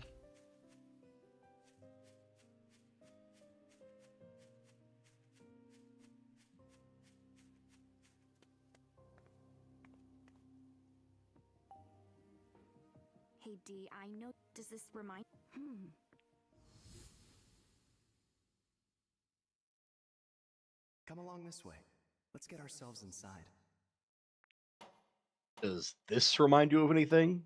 Hey, Dee, I know. Does this remind? Come along this way. Let's get ourselves inside. Does this remind you of anything?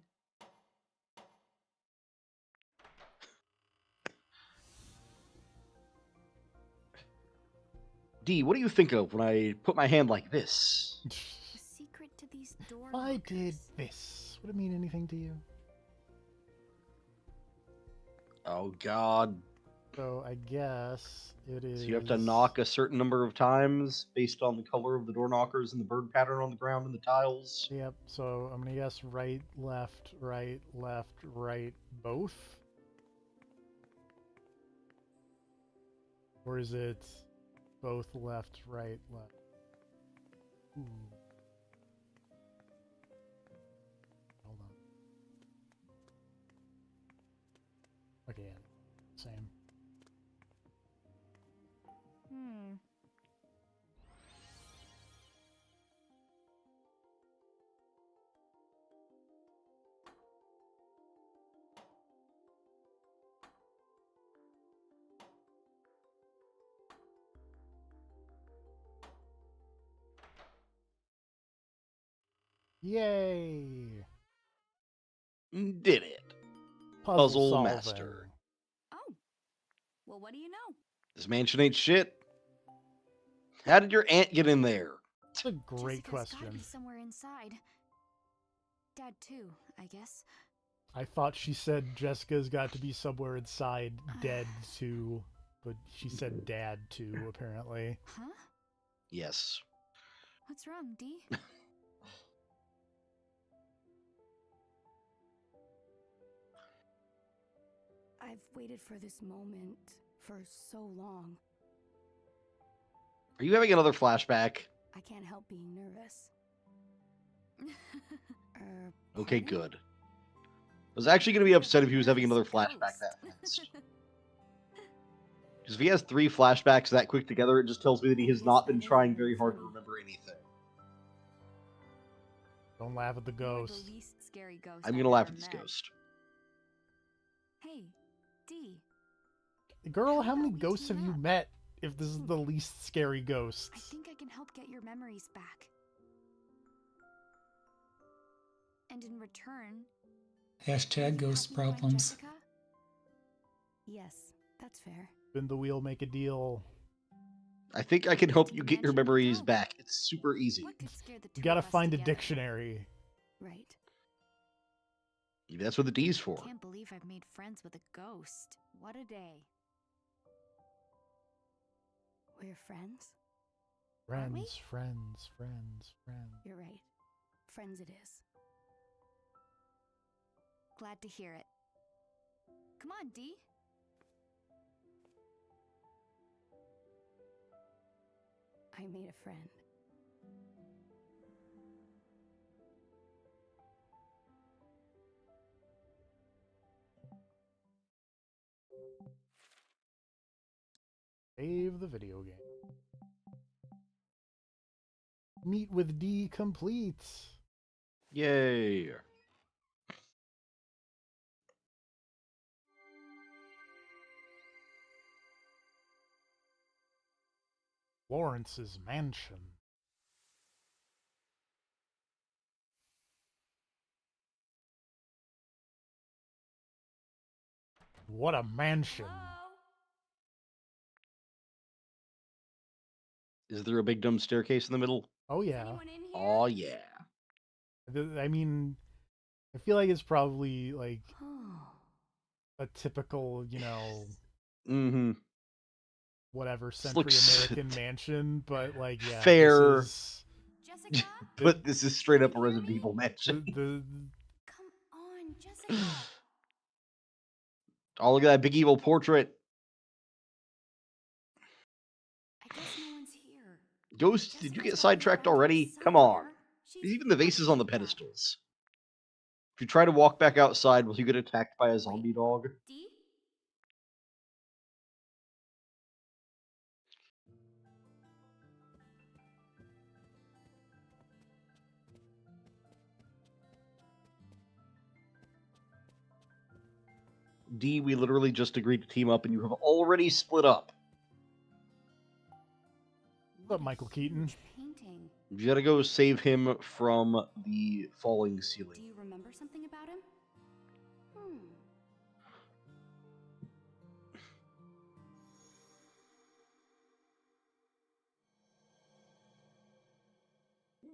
D, what do you think of when I put my hand like this? The secret to these door I knockers. did this. Would it mean anything to you? Oh god. So I guess it is. So you have to knock a certain number of times based on the color of the door knockers and the bird pattern on the ground and the tiles. Yep. So I'm gonna guess right, left, both. Or is it both left, right, left? Ooh. Hold on. Okay, yeah. Same. Yay! Did it. Puzzle solving. master. Oh, well, what do you know? This mansion ain't shit. How did your aunt get in there? That's a great Jessica's gotta question. be somewhere inside. Dad too, I guess. I thought she said Jessica's got to be somewhere inside, dead too, but she said dad too, apparently. Huh? Yes. What's wrong, Dee? I've waited for this moment for so long. Are you having another flashback? I can't help being nervous. Okay, pardon? good. I was actually going to be upset if he was having another Nervous flashback ghost. that fast. Because if he has 3 flashbacks that quick together, it just tells me that he has not been trying very hard to remember anything. Don't laugh at the You're ghost. the least scary ghost I'm I've going to laugh ever at this met. ghost. Hey, D. Girl, how many about we ghosts team have you up? met if this is the least scary ghosts? I think I can help get your memories back. And in return, will Hashtag you ghost help me find problems. Jessica? Yes, that's fair. Spin the wheel, make a deal. I think I can help you get your memories back. It's super easy. What could scare the two You gotta of us find a together? dictionary. Right. Maybe that's what the D's for. Can't believe I've made friends with a ghost. What a day. We're friends? Aren't we? Friends. You're right. Friends it is. Glad to hear it. Come on, D. I made a friend. Save the video game. Meet with D complete. Yay. Lawrence's mansion. What a mansion. Is there a big dumb staircase in the middle? Oh yeah. Anyone in here? Oh yeah. I mean, I feel like it's probably like Oh. a typical, you know, Mm-hmm. whatever This century looks American mansion, but like yeah, fair. this Jessica? But this is straight up a Can you hear Resident me? Evil is mansion. the Come on, Jessica. Oh, look at that big evil portrait. I guess no one's here. Ghost, did you Jessica's get gotta be sidetracked around here already? Come on. somewhere. She's Even the vases on the probably dead. pedestals. If you try to walk back outside, will you get attacked by a zombie dog? D? D, we literally just agreed to team up and you have already split up. What's up, Michael Keaton? Huge painting. You gotta go save him from the falling Do ceiling. you remember something about him?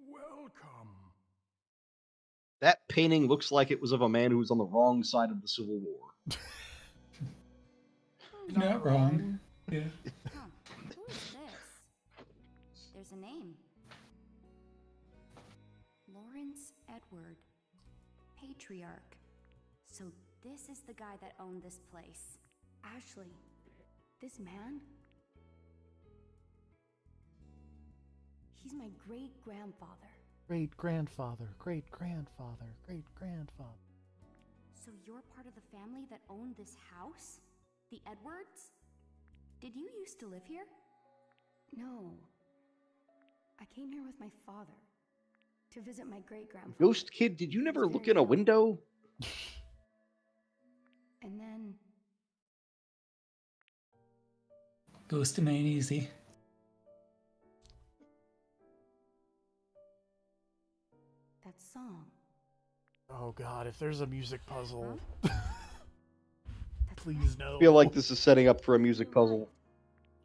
Welcome. That painting looks like it was of a man who was on the wrong side of the Civil War. You're not wrong. Yeah. Huh. Who is this? There's a name. Lawrence Edward. Patriarch. So this is the guy that owned this place. Ashley, this man? He's my great-grandfather. Great-grandfather, great-grandfather, great-grandfather. So you're part of the family that owned this house? The Edwards? Did you used to live here? No. I came here with my father to visit my great-grandfather. Ghost Kid, did you never look in a window? And then Ghost to Main Easy. that song. Oh god, if there's a music puzzle. That's Please no. I feel like this is setting up for a music puzzle.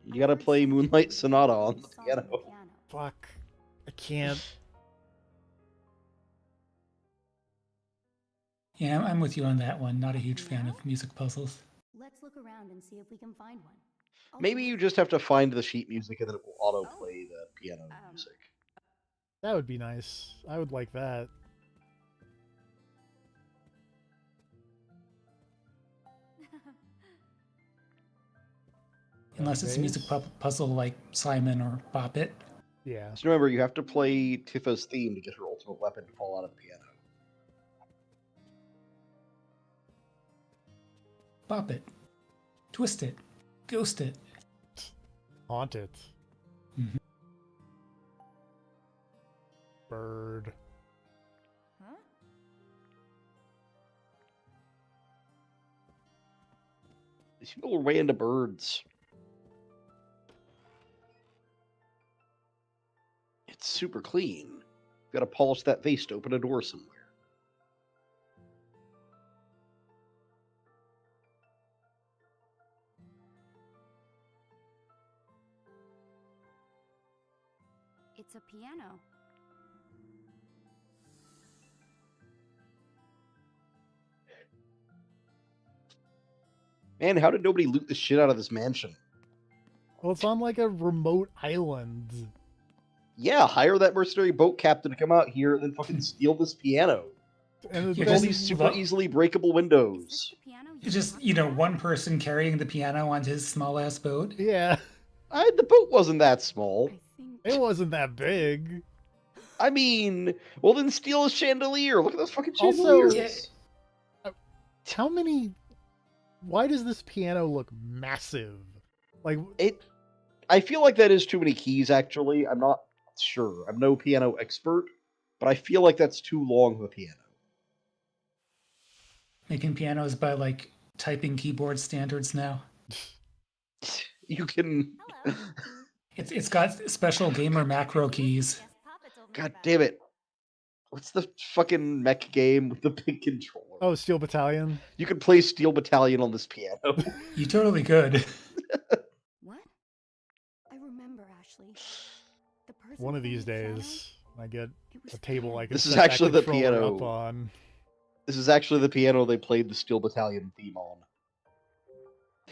You gotta play Moonlight Sonata on the piano. Fuck. I can't. Yeah, I'm with you on that one. Not a huge fan of music puzzles. Let's look around and see if we can find one. Maybe you just have to find the sheet music and then it will autoplay the piano music. That would be nice. I would like that. Unless it's a music puzzle like Simon or Bop It. Yeah. So remember, you have to play Tifa's theme to get her ultimate weapon to fall out of the piano. Bop it. Twist it. Ghost it. Haunt it. Mhm. Bird. These people are way into birds. It's super clean. Got to polish that vase to open a door somewhere. It's a piano. Man, how did nobody loot the shit out of this mansion? Well, it's on like a remote island. Yeah, hire that mercenary boat captain to come out here and then fucking steal this piano. And You With all just- these super well- easily breakable Is this windows. the piano It's just, you know, one person carrying the piano on his small ass boat. Yeah, The boat wasn't that small. I think. it wasn't that big. I mean, well then steal a chandelier. Look at those fucking Also- chandeliers. How many? Why does this piano look massive? Like, I feel like that is too many keys, actually. I'm not sure. I'm no piano expert, but I feel like that's too long of a piano. Making pianos by like typing keyboard standards now. You can... It's got special gamer macro keys. God damn it. What's the fucking mech game with the big controller? oh, Steel Battalion. You can play Steel Battalion on this piano. You totally could. What? I remember, Ashley. The person One of playing these the piano, days, I get it was a table I can This is set that actually the controller piano. up on. This is actually the piano they played the Steel Battalion theme on.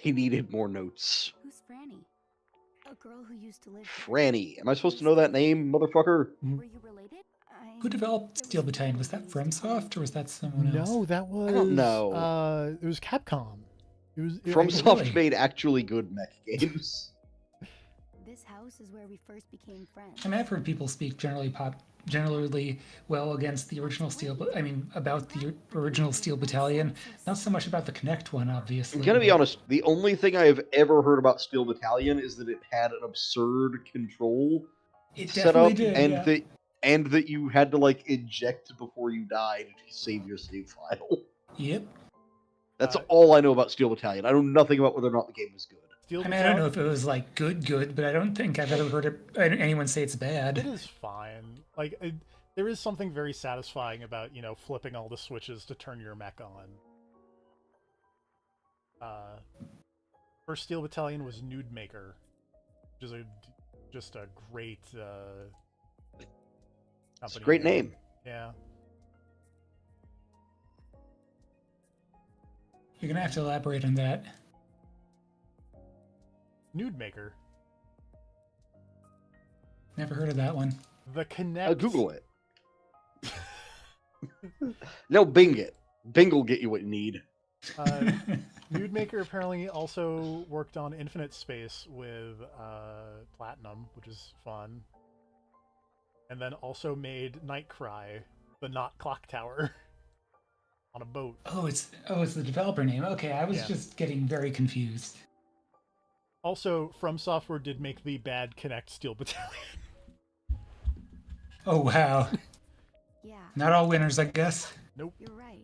They needed more notes. Who's Franny? A girl who used to live here. Franny. Am I supposed to know that name, motherfucker? Were you related? Who developed Steel Battalion? Was that FromSoft or was that someone else? No, that was. don't know. It was Capcom. It was FromSoft really? made actually good mech games. This house is where we first became friends. I mean, I've heard people speak generally well against the original about the original Steel Battalion. Not so much about the Connect one, obviously. I'm gonna be but- honest, the only thing I have ever heard about Steel Battalion is that it had an absurd control It setup, definitely did, and yeah. that you had to like eject before you died to save your save file. Yep. That's Uh, all I know about Steel Battalion. I know nothing about whether or not the game was good. Steel I mean, I don't know Battalion. if it was like good, but I don't think I've ever heard anyone say it's It bad. is fine. Like, there is something very satisfying about flipping all the switches to turn your mech on. First Steel Battalion was Nude Maker, which is just a great It's a company great name. Yeah. You're gonna have to elaborate on that. Nude Maker. Never heard of that one. The Connect. Google it. No, Bing it. Bing will get you what you need. Nude Maker apparently also worked on Infinite Space with Platinum, which is fun. And then also made Nightcry, the not clock tower, on a boat. Oh, it's the developer name. Okay, I was Yeah. just getting very confused. Also, From Software did make the bad Connect Steel Battalion. Oh wow. Yeah, Not all winners, I guess. Nope. you're right.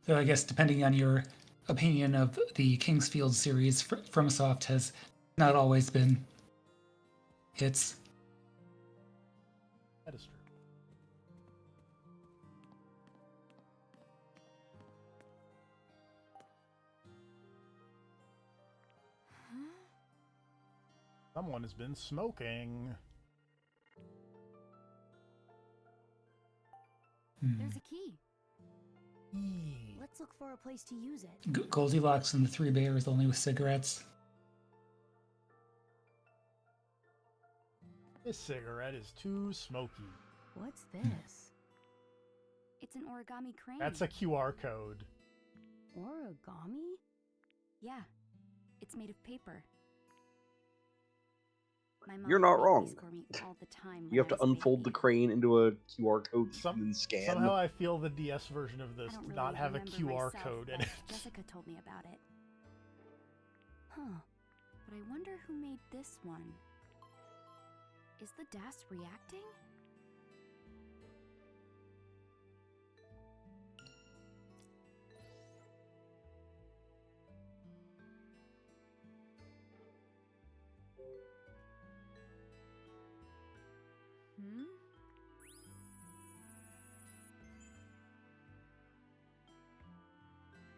So I guess depending on your opinion of the Kingsfield series, FromSoft has not always been hits. That is true. Someone has been smoking. There's a key. Let's look for a place to use it. Goldilocks and the Three Bears only with cigarettes. This cigarette is too smoky. What's this? It's an origami crane. That's a QR code. Origami? Yeah, it's made of paper. My mom You're not would make wrong. these for me all the time You when have I to was a unfold the baby. crane into a QR code that you Some, can then scan. somehow I feel the DS version of I this don't did really not have a remember QR myself, code in but it. Jessica told me about it. Huh. But I wonder who made this one. Is the DAS reacting? Hmm?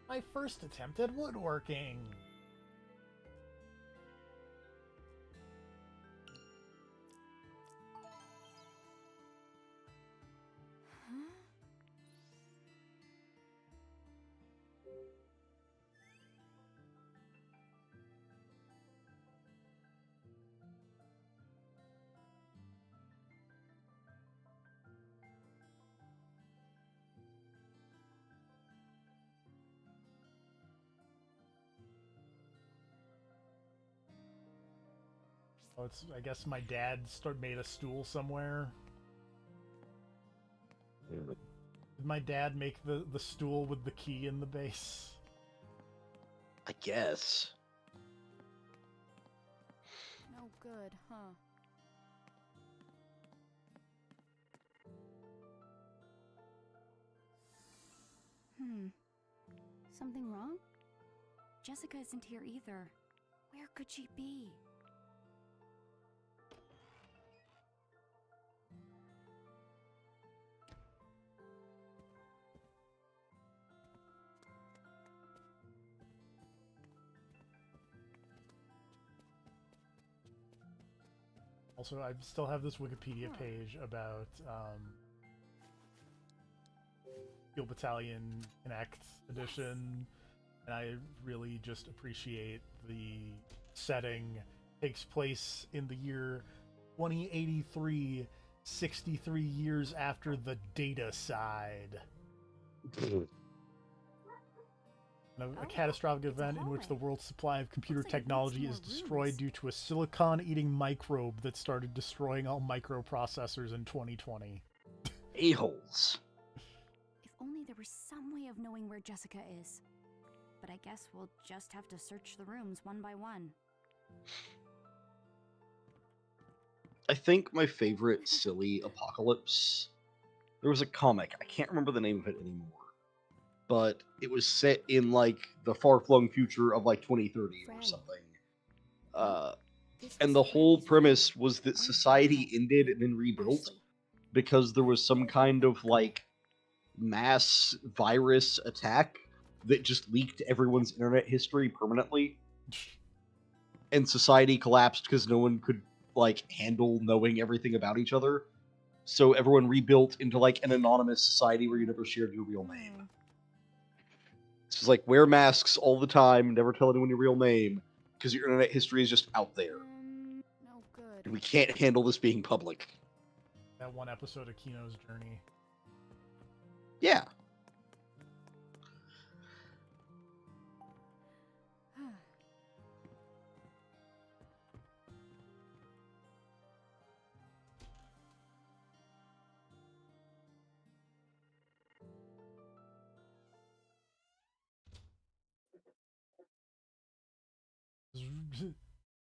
My first attempt at woodworking. Huh? Oh, it's, I guess my dad made a stool somewhere. Did my dad make the stool with the key in the base? I guess. No good, huh? Something wrong? Jessica isn't here either. Where could she be? Also, I still have this Wikipedia page about Steel Battalion Connect edition, and I really just appreciate the setting. Takes place in the year 2083, 63 years after the Data Side. A catastrophic event in which the world's supply of computer Looks like it needs technology more is destroyed rooms. due to a silicon-eating microbe that started destroying all microprocessors in 2020. A-holes. If only there was some way of knowing where Jessica is. But I guess we'll just have to search the rooms one by one. I think my favorite silly apocalypse. There was a comic. I can't remember the name of it anymore. But it was set in like the far-flung future of like 2030 or Fred. something. This And was the whole Freddy's premise room. was that Oh, society wow. ended and then rebuilt Ashley. because there was some Feel kind like of like mass virus attack that just leaked everyone's internet history permanently. And society collapsed because no one could like handle knowing everything about each other. So everyone rebuilt into like an anonymous society where you never shared your real name. It's just like wear masks all the time, never tell anyone your real name, because your internet history is just out there. No good. And we can't handle this being public. That one episode of Kino's Journey. Yeah.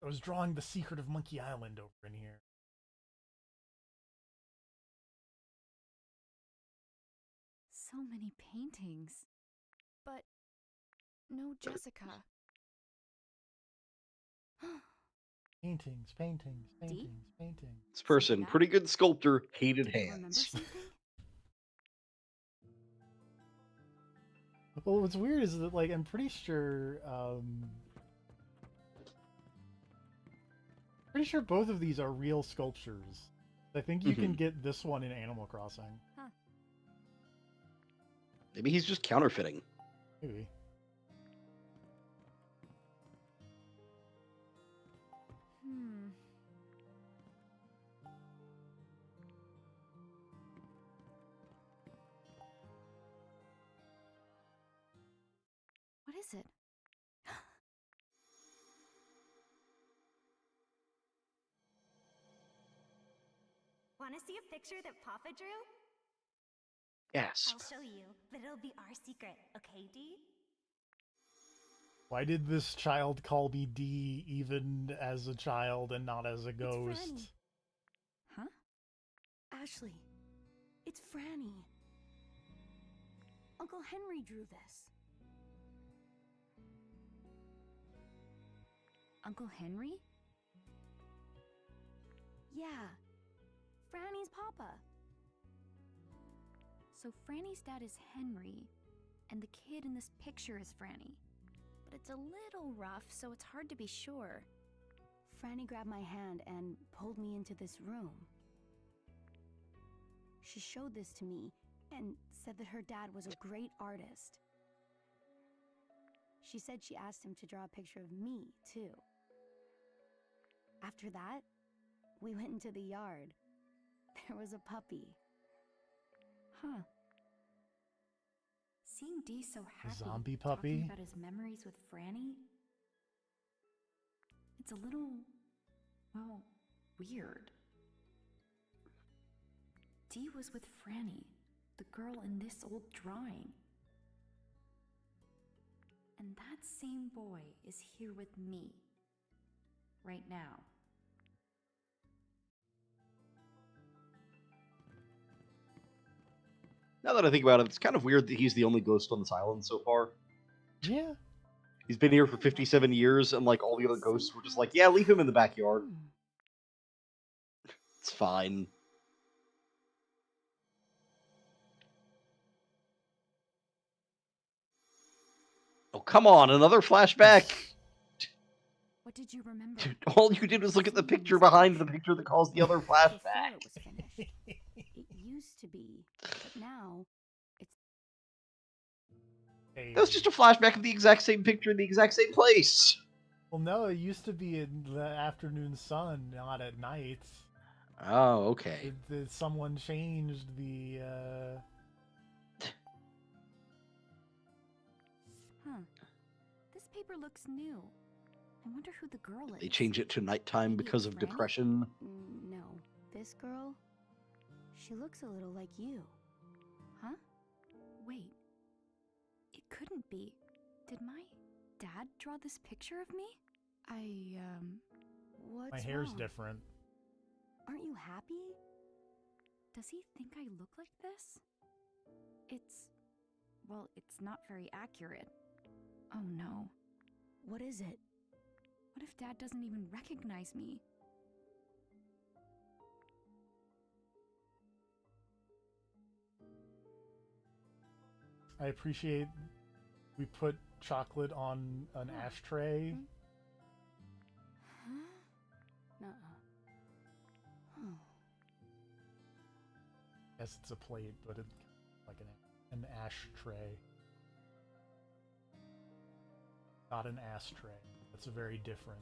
I was drawing The Secret of Monkey Island over in here. So many paintings. But no Jessica. Paintings, paintings, paintings, paintings. This person, Something pretty good sculptor, hated Did you remember hands. something? Well, what's weird is that, like, I'm pretty sure both of these are real sculptures. I think you can get this one in Animal Crossing. Huh. Maybe he's just counterfeiting. Maybe. What is it? Want to see a picture that Papa drew? Yes. I'll show you, but it'll be our secret, okay, Dee? Why did this child call me D even as a child and not as a It's ghost? Franny. Huh? Ashley, it's Franny. Uncle Henry drew this. Uncle Henry? Yeah, Franny's papa. So Franny's dad is Henry, and the kid in this picture is Franny. But it's a little rough, so it's hard to be sure. Franny grabbed my hand and pulled me into this room. She showed this to me and said that her dad was a great artist. She said she asked him to draw a picture of me, too. After that, we went into the yard. There was a puppy. Huh. Seeing Dee so happy, Zombie talking puppy? about his memories with Franny, it's a little, well, weird. Dee was with Franny, the girl in this old drawing. And that same boy is here with me, right now. Now that I think about it, it's kind of weird that he's the only ghost on this island so far. Yeah. He's been here for 57 years, and like all the other ghosts were just like, yeah, leave him in the backyard. It's fine. Oh, come on, another flashback! What did you remember? Dude, all you did was look at the picture behind the picture that caused the other Before flashback. it was finished. It used to be, but now it's... Hey. That was just a flashback of the exact same picture in the exact same place. Well, no, it used to be in the afternoon sun, not at night. Oh, okay. Someone changed the, Huh. This paper looks new. I wonder who the girl is. They change it to nighttime Maybe because it's of Franny? depression. No. This girl? She looks a little like you. Huh? Wait. It couldn't be. Did my dad draw this picture of me? What's my hair's wrong? different. Aren't you happy? Does he think I look like this? Well, it's not very accurate. Oh no. What is it? What if Dad doesn't even recognize me? I appreciate we put chocolate on an Yeah. ashtray. Huh? Nuh-uh. Oh. Yes, it's a plate, but it's like an ashtray. Not an ashtray. That's a very different.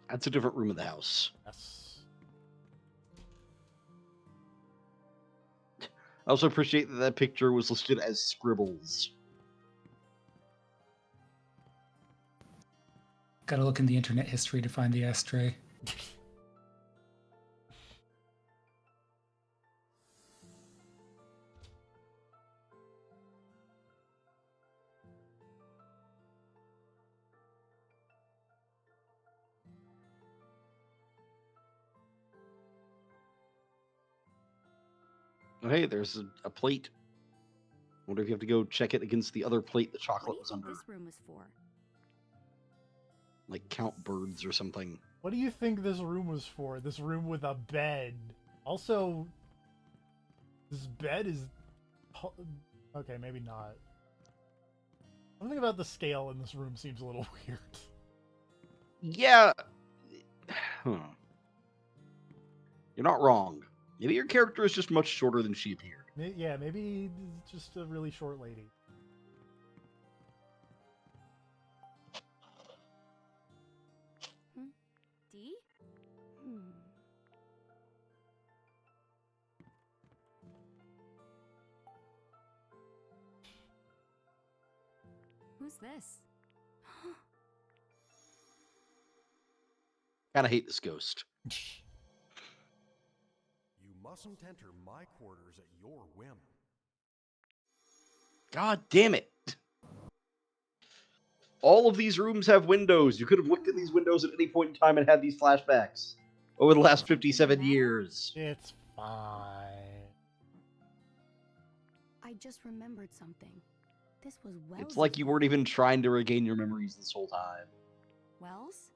That's a different room of the house. Yes. I also appreciate that that picture was listed as scribbles. Gotta look in the internet history to find the ashtray. Oh, hey, there's a plate. Wonder if you have to go check it against the other plate the What do chocolate you was think under. this room was for? Like count birds or something. What do you think this room was for? This room with a bed. Also, this bed is... Okay, maybe not. Something about the scale in this room seems a little weird. Yeah. Huh. You're not wrong. Maybe your character is just much shorter than she appeared. Yeah, maybe it's just a really short lady. D? Hmm. Who's this? Kinda hate this ghost. mustn't enter my quarters at your whim. God damn it. All of these rooms have windows. You could have looked at these windows at any point in time and had these flashbacks over the last 57 years. It's fine. I just remembered something. This was Wells. It's like you weren't even trying to regain your memories this whole time. Wells?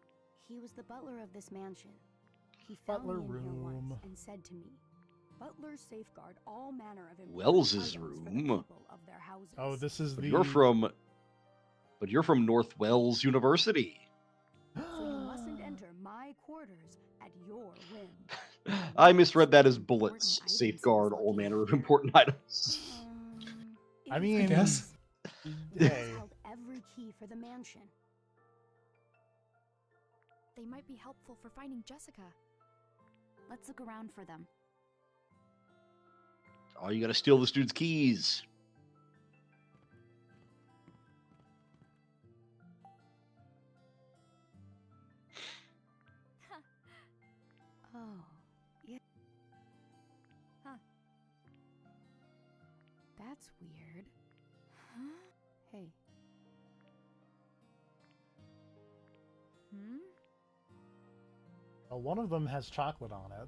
He was the butler of this mansion. He found Butler me in here room. once and said to me, "Butlers safeguard all manner of important Wells's items for the room? people of their houses." Oh, this is But the. you're from North Wells University. So you mustn't enter my quarters at your whim. I misread that as Important bullets items safeguard he was all looking manner at. of important items. I It mean, was guess. He Hey, held every key for the mansion. They might be helpful for finding Jessica. Let's look around for them. Oh, you gotta steal this dude's keys. Oh, yeah. Huh. That's weird. Huh? Hey. Hmm? well, one of them has chocolate on it.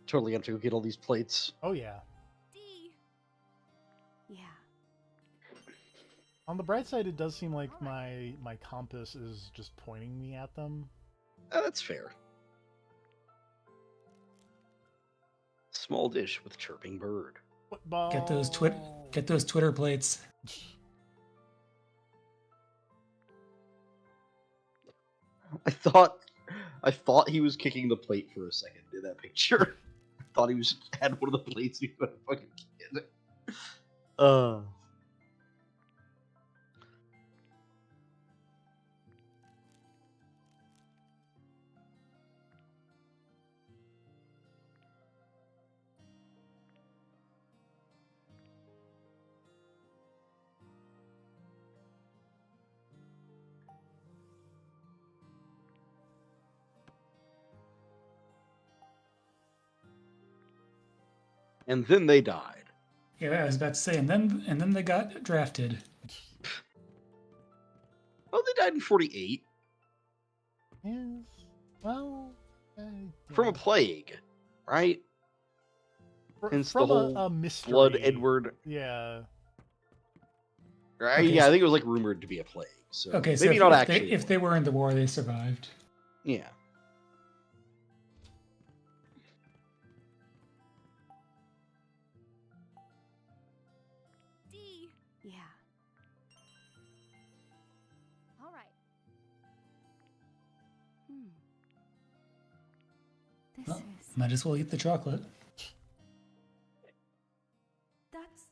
Totally have to go get all these plates. Oh yeah. D. Yeah. On the bright side, it does seem like my compass is just pointing me at them. That's fair. Small dish with chirping bird. Football. Get those Twitter plates. I thought he was kicking the plate for a second in that picture. I thought he was had one of the plates he was a fucking kid. And then they died. Yeah, I was about to say, and then they got drafted. Oh, they died in 48 Yes. Well. from yeah. a plague, right? Hence the From whole a mystery. Blood Edward. Yeah. Right? Okay, Yeah, so- I think it was like rumored to be a plague. So Okay, so maybe if, not if actually. if they were in the war, they survived. Yeah. D. Yeah. All right. This Well, is. might as well eat the chocolate. That's.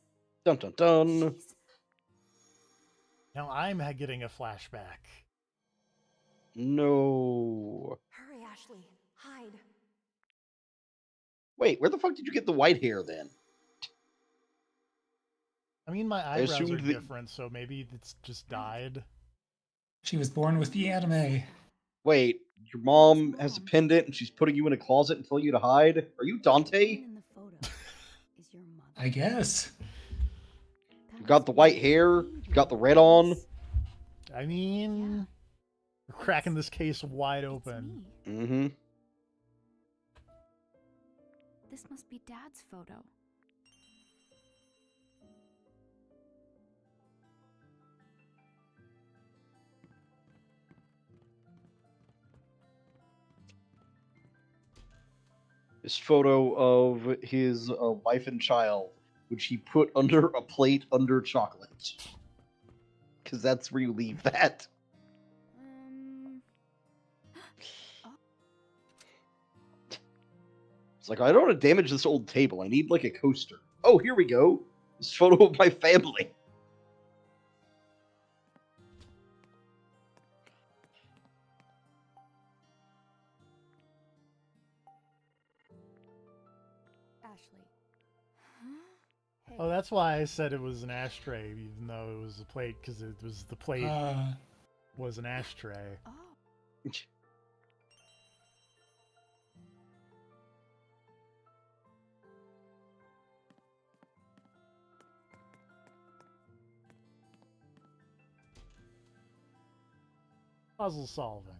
Dun dun dun. Jeez. Now I'm getting a flashback. No. Hurry, Ashley. Hide. Wait, where the fuck did you get the white hair then? I mean, my eyebrows are assumed that- different, so maybe it's just dyed. She was born with the anime. Wait, your mom has a pendant and she's putting you in a closet and telling you to hide? Are you The Dante? woman in the photo is your mother. I guess. That You got must the be white a hair, baby you got the red on. face. I mean, Yeah. we're cracking this case wide It's open. me. Mm-hmm. This must be Dad's photo. This photo of his wife and child, which he put under a plate under chocolate. Because that's where you leave that. It's like, I don't want to damage this old table. I need, like, a coaster. Oh, here we go. This photo of my family. Ashley. Hey. Oh, that's why I said it was an ashtray, even though it was a plate, because it was the plate Uh, was an ashtray. Oh. Puzzle solving.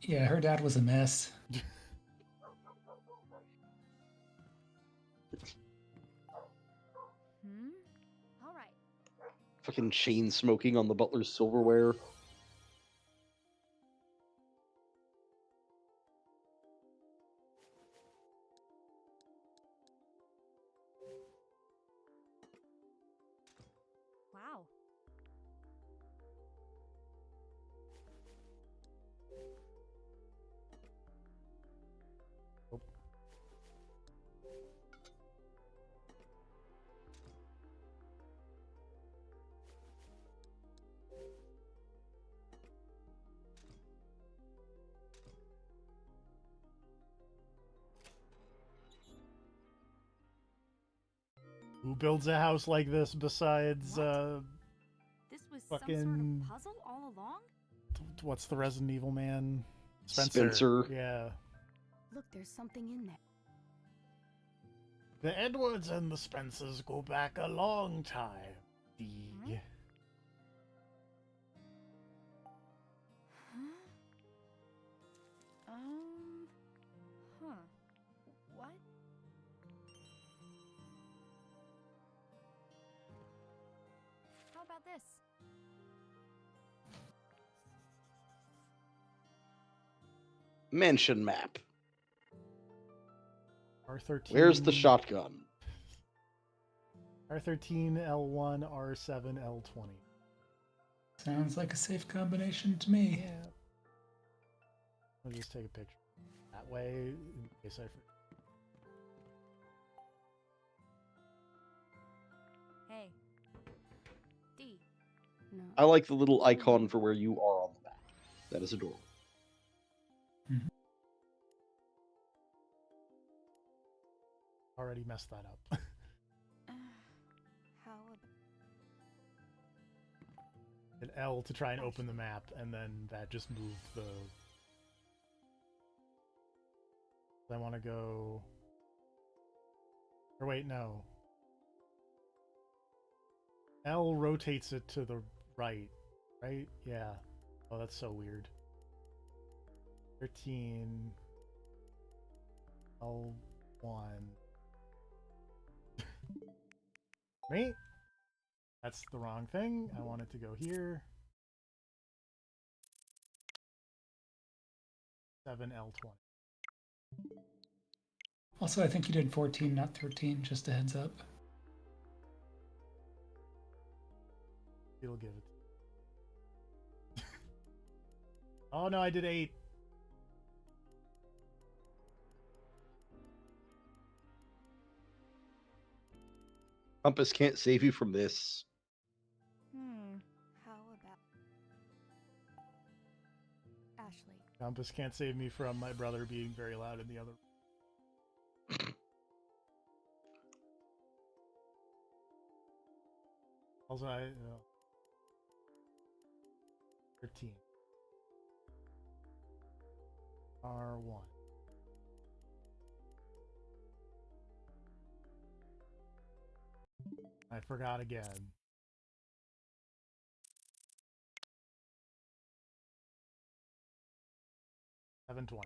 Yeah, her dad was a mess. All right. Fucking chain smoking on the butler's silverware. Wow. Who builds a house like this besides What? This was some sort fucking- of puzzle all along? what's the Resident Evil man? Spencer. Yeah. Look, there's something in there. The Edwards and the Spencers go back a long time. Huh? Huh. What? How about this? Mansion map. R13. Where's the shotgun? R13, L1, R7, L20. Sounds like a safe combination to me. Yeah. I'll just take a picture. That way, in case I forget. Hey. D. No. I like the little icon for where you are on the map. That is adorable. Already messed that up. How about An L to try and open the map, and then that just moved the... I want to go... Or wait, no. L rotates it to the right, right? Yeah. Oh, that's so weird. 13... L1... Wait! That's the wrong thing. I want it to go here. 7L20. Also, I think you did 14, not 13, just a heads up. It'll give it. Oh no, I did 8. Compass can't save you from this. how about Ashley. Compass can't save me from my brother being very loud in the other. Also, 13. R1. I forgot again. $7.20.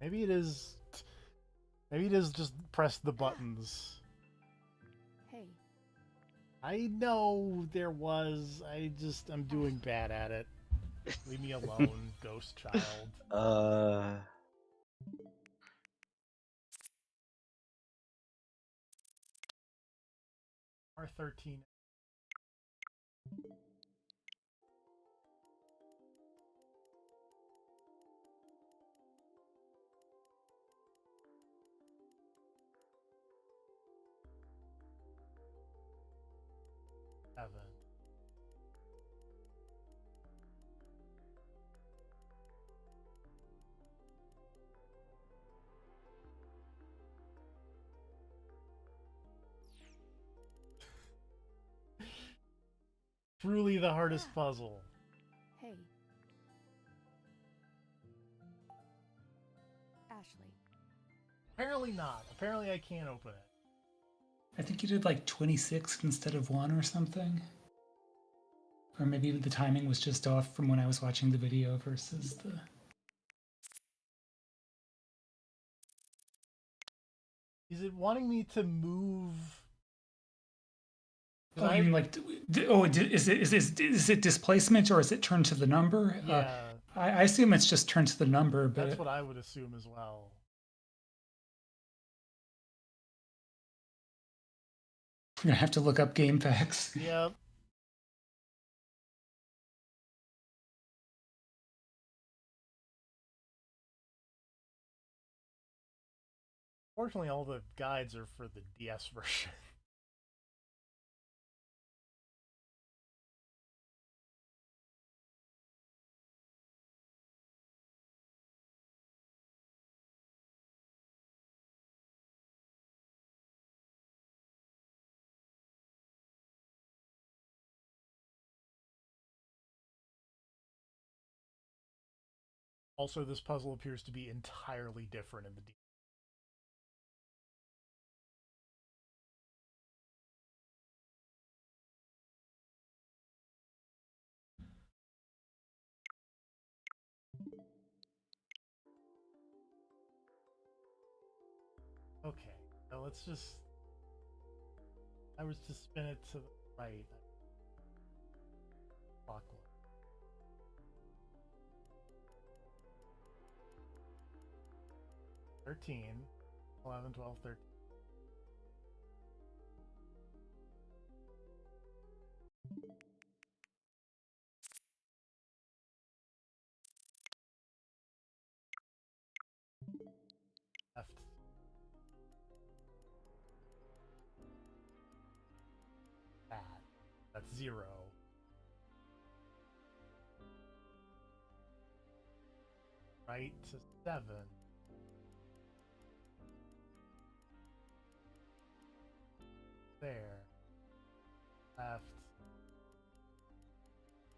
Maybe it is. Maybe it is just press the buttons. Hey. I know there was. I'm doing bad at it. Leave me alone, ghost child. R13. Seven. truly the hardest puzzle. Hey. Ashley. Apparently not. Apparently I can't open it. I think you did like 26 instead of 1 or something. Or maybe the timing was just off from when I was watching the video versus the... Is it wanting me to move? Oh, you mean like, is it displacement or is it turned to the number? Yeah. I assume it's just turned to the number, but... That's what I would assume as well. You're gonna have to look up game facts. Yep. Fortunately, all the guides are for the DS version. Also, this puzzle appears to be entirely different in the DS. Okay, so let's just... I was to spin it to the right. Clockwise. 13, 11, 12, 13. Left. Bad. That's 0. Right to 7. There. Left.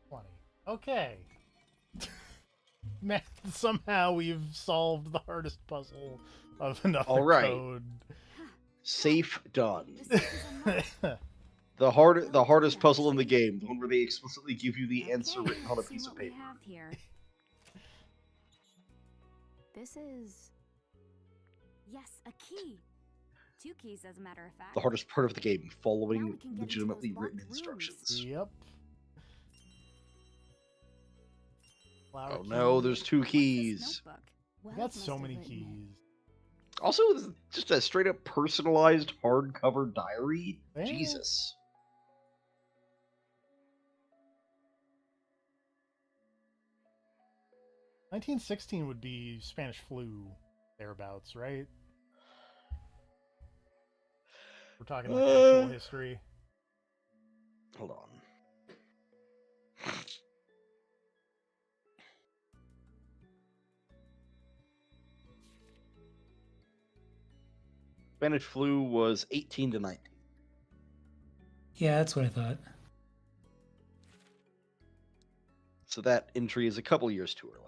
20. Okay. Man, somehow we've solved the hardest puzzle of another All right. code. Safe done. This is unlocked. The hardest puzzle in the game, the one where they explicitly give you the answer Okay, written on a see piece of what we paper. have here. This is... Yes, a key. 2 keys, as a matter of fact. The hardest part of the game, Now we following can get into legitimately those written locked rooms. instructions. Yep. Flower Oh key. no, there's 2 What's this keys. notebook? We Wells got must so have many written it. keys. Also, it's just a straight up personalized hardcover diary. Yeah. Jesus. $1916 would be Spanish flu, thereabouts, right? We're talking like actual history. Hold on. Spanish flu was 18 to 19. Yeah, that's what I thought. So that entry is a couple years too early.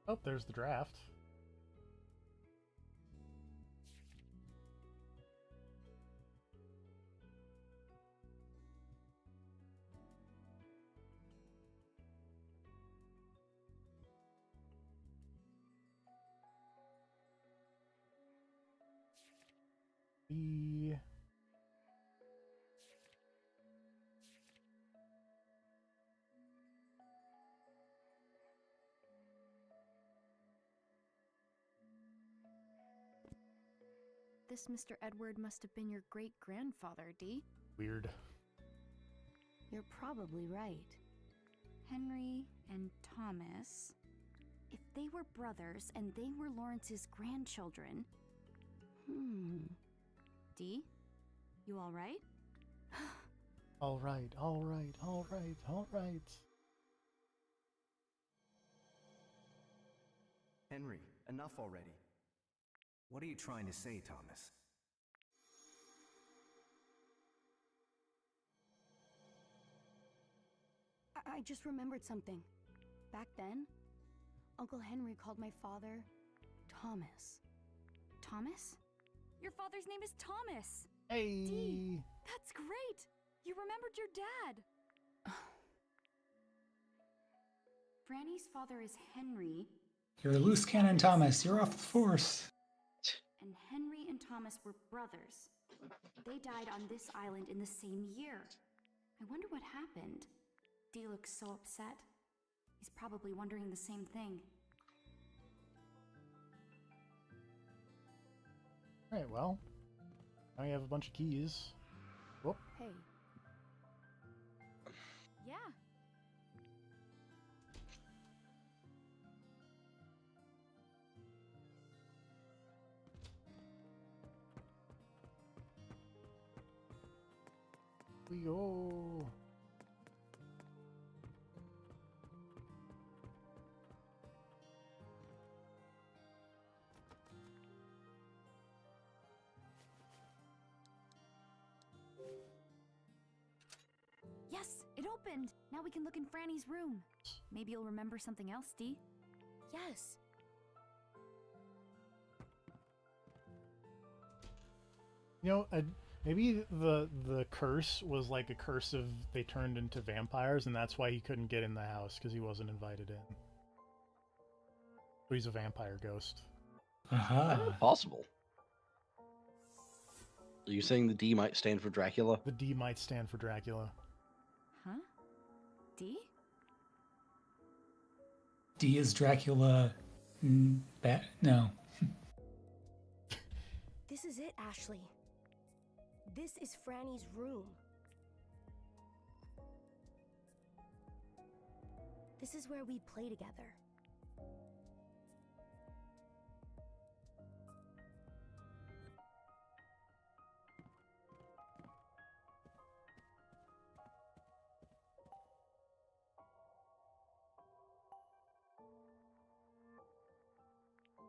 Oh, there's the draft. The This Mr. Edward must have been your great-grandfather, Dee. weird. You're probably right. Henry and Thomas. If they were brothers and they were Lawrence's grandchildren. Dee? You alright? All right, all right, all right, all right. Henry, enough already. What are you trying to say, Thomas? I just remembered something. Back then, Uncle Henry called my father Thomas. Thomas? Your father's name is Thomas! Hey! Dee, that's great! You remembered your dad! Franny's father is Henry, You're a loose cannon, Thomas. You're off the force. and Henry and Thomas were brothers. They died on this island in the same year. I wonder what happened. Dee looks so upset. He's probably wondering the same thing. Alright, well. Now we have a bunch of keys. Whoop. Hey. Yeah. We go. Yes, it opened! Now we can look in Franny's room. Maybe you'll remember something else, Dee. Yes. You know, maybe the curse was like a curse of they turned into vampires, and that's why he couldn't get in the house, because he wasn't invited in. So he's a vampire ghost. Aha. Possible. Are you saying the D might stand for Dracula? The D might stand for Dracula. Huh? Dee? D is Dracula. No. This is it, Ashley. This is Franny's room. This is where we play together.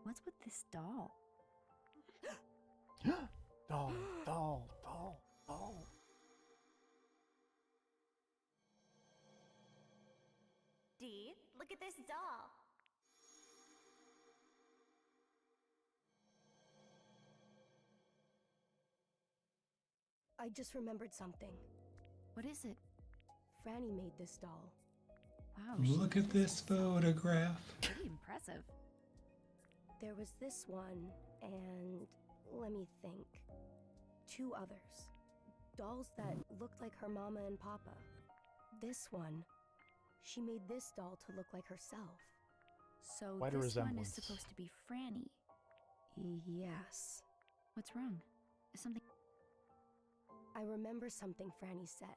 What's with this doll? Doll, doll, doll, doll. Dee, look at this doll. I just remembered something. What is it? Franny made this doll. Wow, Look at this photograph. pretty impressive. There was this one, and let me think. 2 others. Dolls that looked like her mama and papa. This one, she made this doll to look like herself. So Quite a this one resemblance. is supposed to be Franny. Yes. What's wrong? Is something... I remember something Franny said.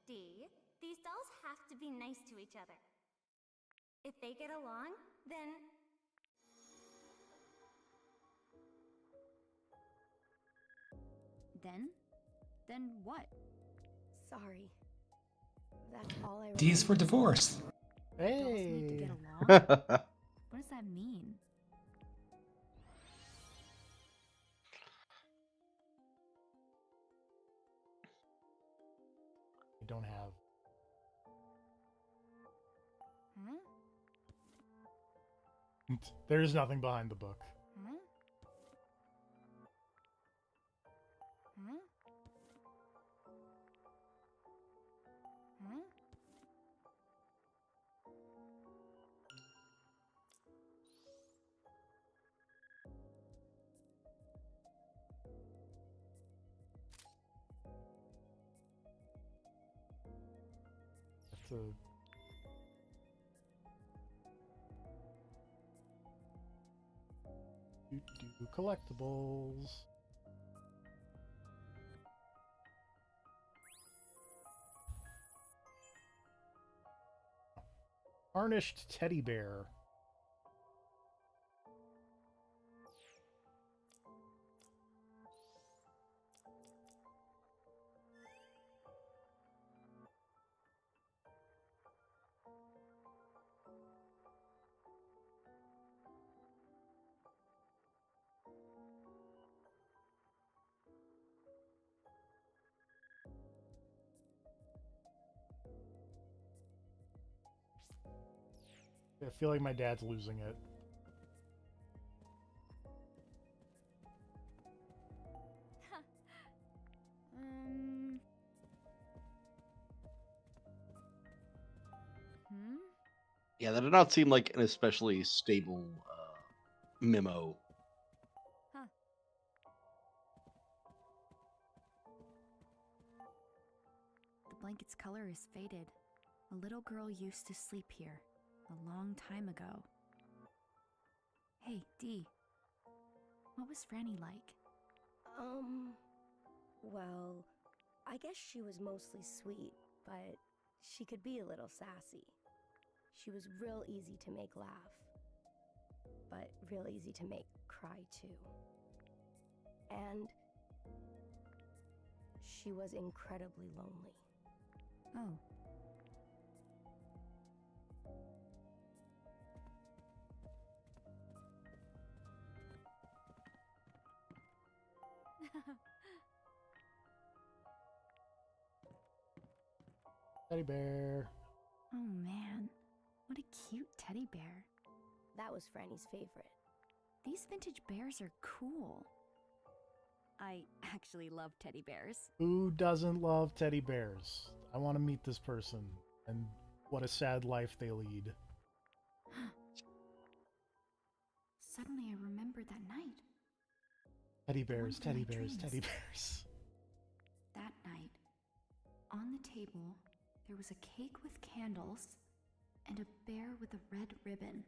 Dee, these dolls have to be nice to each other. If they get along, then... Then what? Sorry. That's all I remember. D is for divorce. Dolls need to Hey! get along? What does that mean? I don't have. Huh? There's nothing behind the book. Huh? Huh? Huh? That's a... Do collectibles. Tarnished teddy bear. I feel like my dad's losing it. Yeah, that did not seem like an especially stable memo. Huh. The blanket's color is faded. A little girl used to sleep here a long time ago. Hey, Dee. What was Franny like? Well, I guess she was mostly sweet, but she could be a little sassy. She was real easy to make laugh, but real easy to make cry too. And she was incredibly lonely. Oh. Teddy bear. Oh man, what a cute teddy bear. That was Franny's favorite. These vintage bears are cool. I actually love teddy bears. Who doesn't love teddy bears? I want to meet this person, and what a sad life they lead. Suddenly I remembered that night. Teddy bears, from my teddy bears, dreams. teddy bears. That night, on the table, there was a cake with candles and a bear with a red ribbon.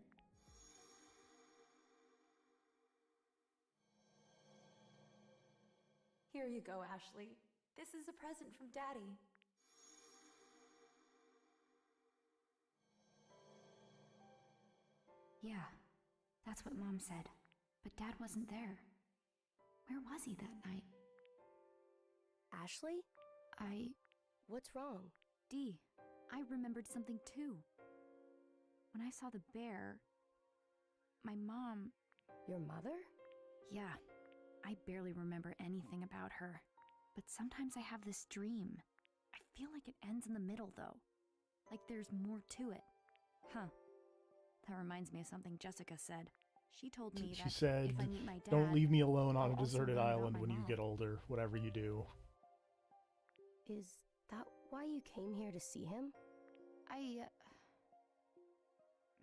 Here you go, Ashley. This is a present from Daddy. Yeah, that's what Mom said. But Dad wasn't there. Where was he that night? Ashley? What's wrong? Dee, I remembered something too. When I saw the bear, my mom... Your mother? Yeah, I barely remember anything about her. But sometimes I have this dream. I feel like it ends in the middle, though. Like there's more to it. Huh. That reminds me of something Jessica said. She told me She that said, if I meet my dad... don't leave me alone on I'll a also deserted learn about island my when you mom." get older, whatever you do. Is that why you came here to see him?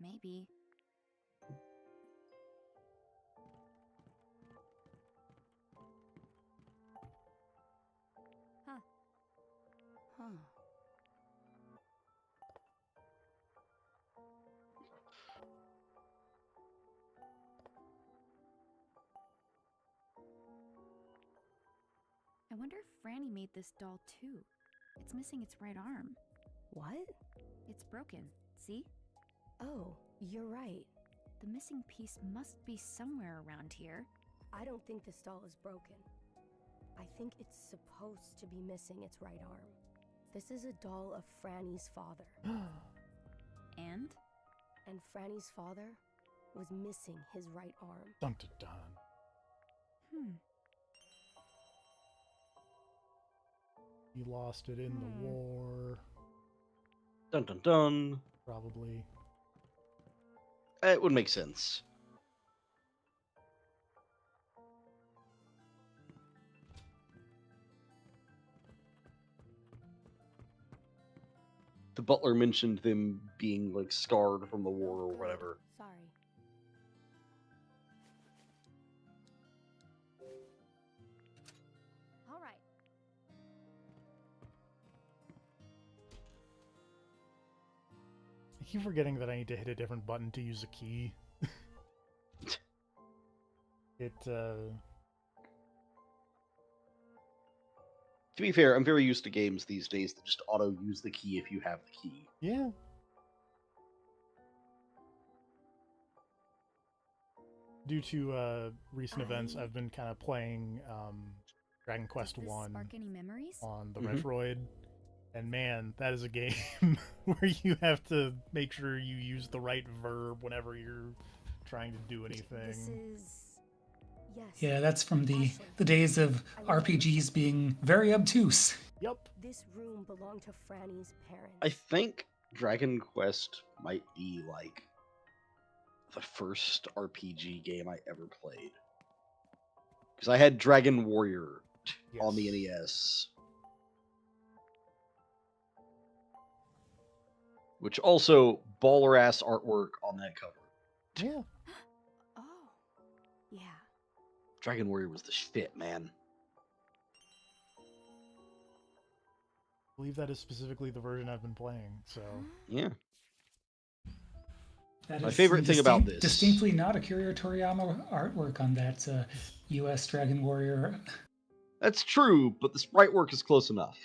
Maybe. Huh. Huh. I wonder if Franny made this doll too. It's missing its right arm. What? It's broken, see? Oh, you're right. The missing piece must be somewhere around here. I don't think this doll is broken. I think it's supposed to be missing its right arm. This is a doll of Franny's father. And? And Franny's father was missing his right arm. Dun dun dun. He lost it in the war. Dun dun dun. Probably. It would make sense. The butler mentioned them being like scarred from the war or whatever. Sorry. All right. I keep forgetting that I need to hit a different button to use a key. To be fair, I'm very used to games these days that just auto-use the key if you have the key. Yeah. Due to recent events, I've been kind of playing Dragon Quest Does this 1 spark any memories? on the Retroid. And man, that is a game where you have to make sure you use the right verb whenever you're trying to do anything. This is... Yes. Yeah, that's from the days of RPGs being very obtuse. Yep. This room belonged to Franny's parents. I think Dragon Quest might be like the first RPG game I ever played. Because I had Dragon Warrior on the NES. Which also, baller ass artwork on that cover. Yeah. Oh, yeah. Dragon Warrior was the shit, man. I believe that is specifically the version I've been playing, so... Yeah. That My is favorite thing about this... distinctly not Akira Toriyama artwork on that US Dragon Warrior. That's true, but the sprite work is close enough.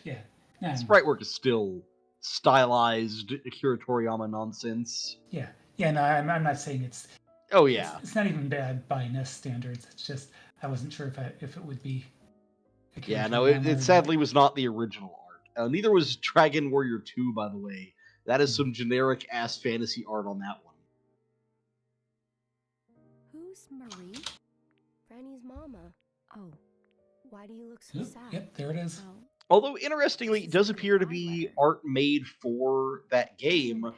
Yeah. The sprite work is still stylized Akira Toriyama nonsense. Yeah. Yeah, no, I'm not saying it's... Oh, yeah. It's not even bad by NES standards. It's just, I wasn't sure if it would be Akira Yeah, no, Toriyama it sadly was not the original art. Neither was Dragon Warrior 2, by the way. That is some generic-ass fantasy art on that one. Who's Marie? Franny's mama. Oh. Why do you look so Yep, sad? yep, there it is. Oh. Although, interestingly, it does appear to be art made for that game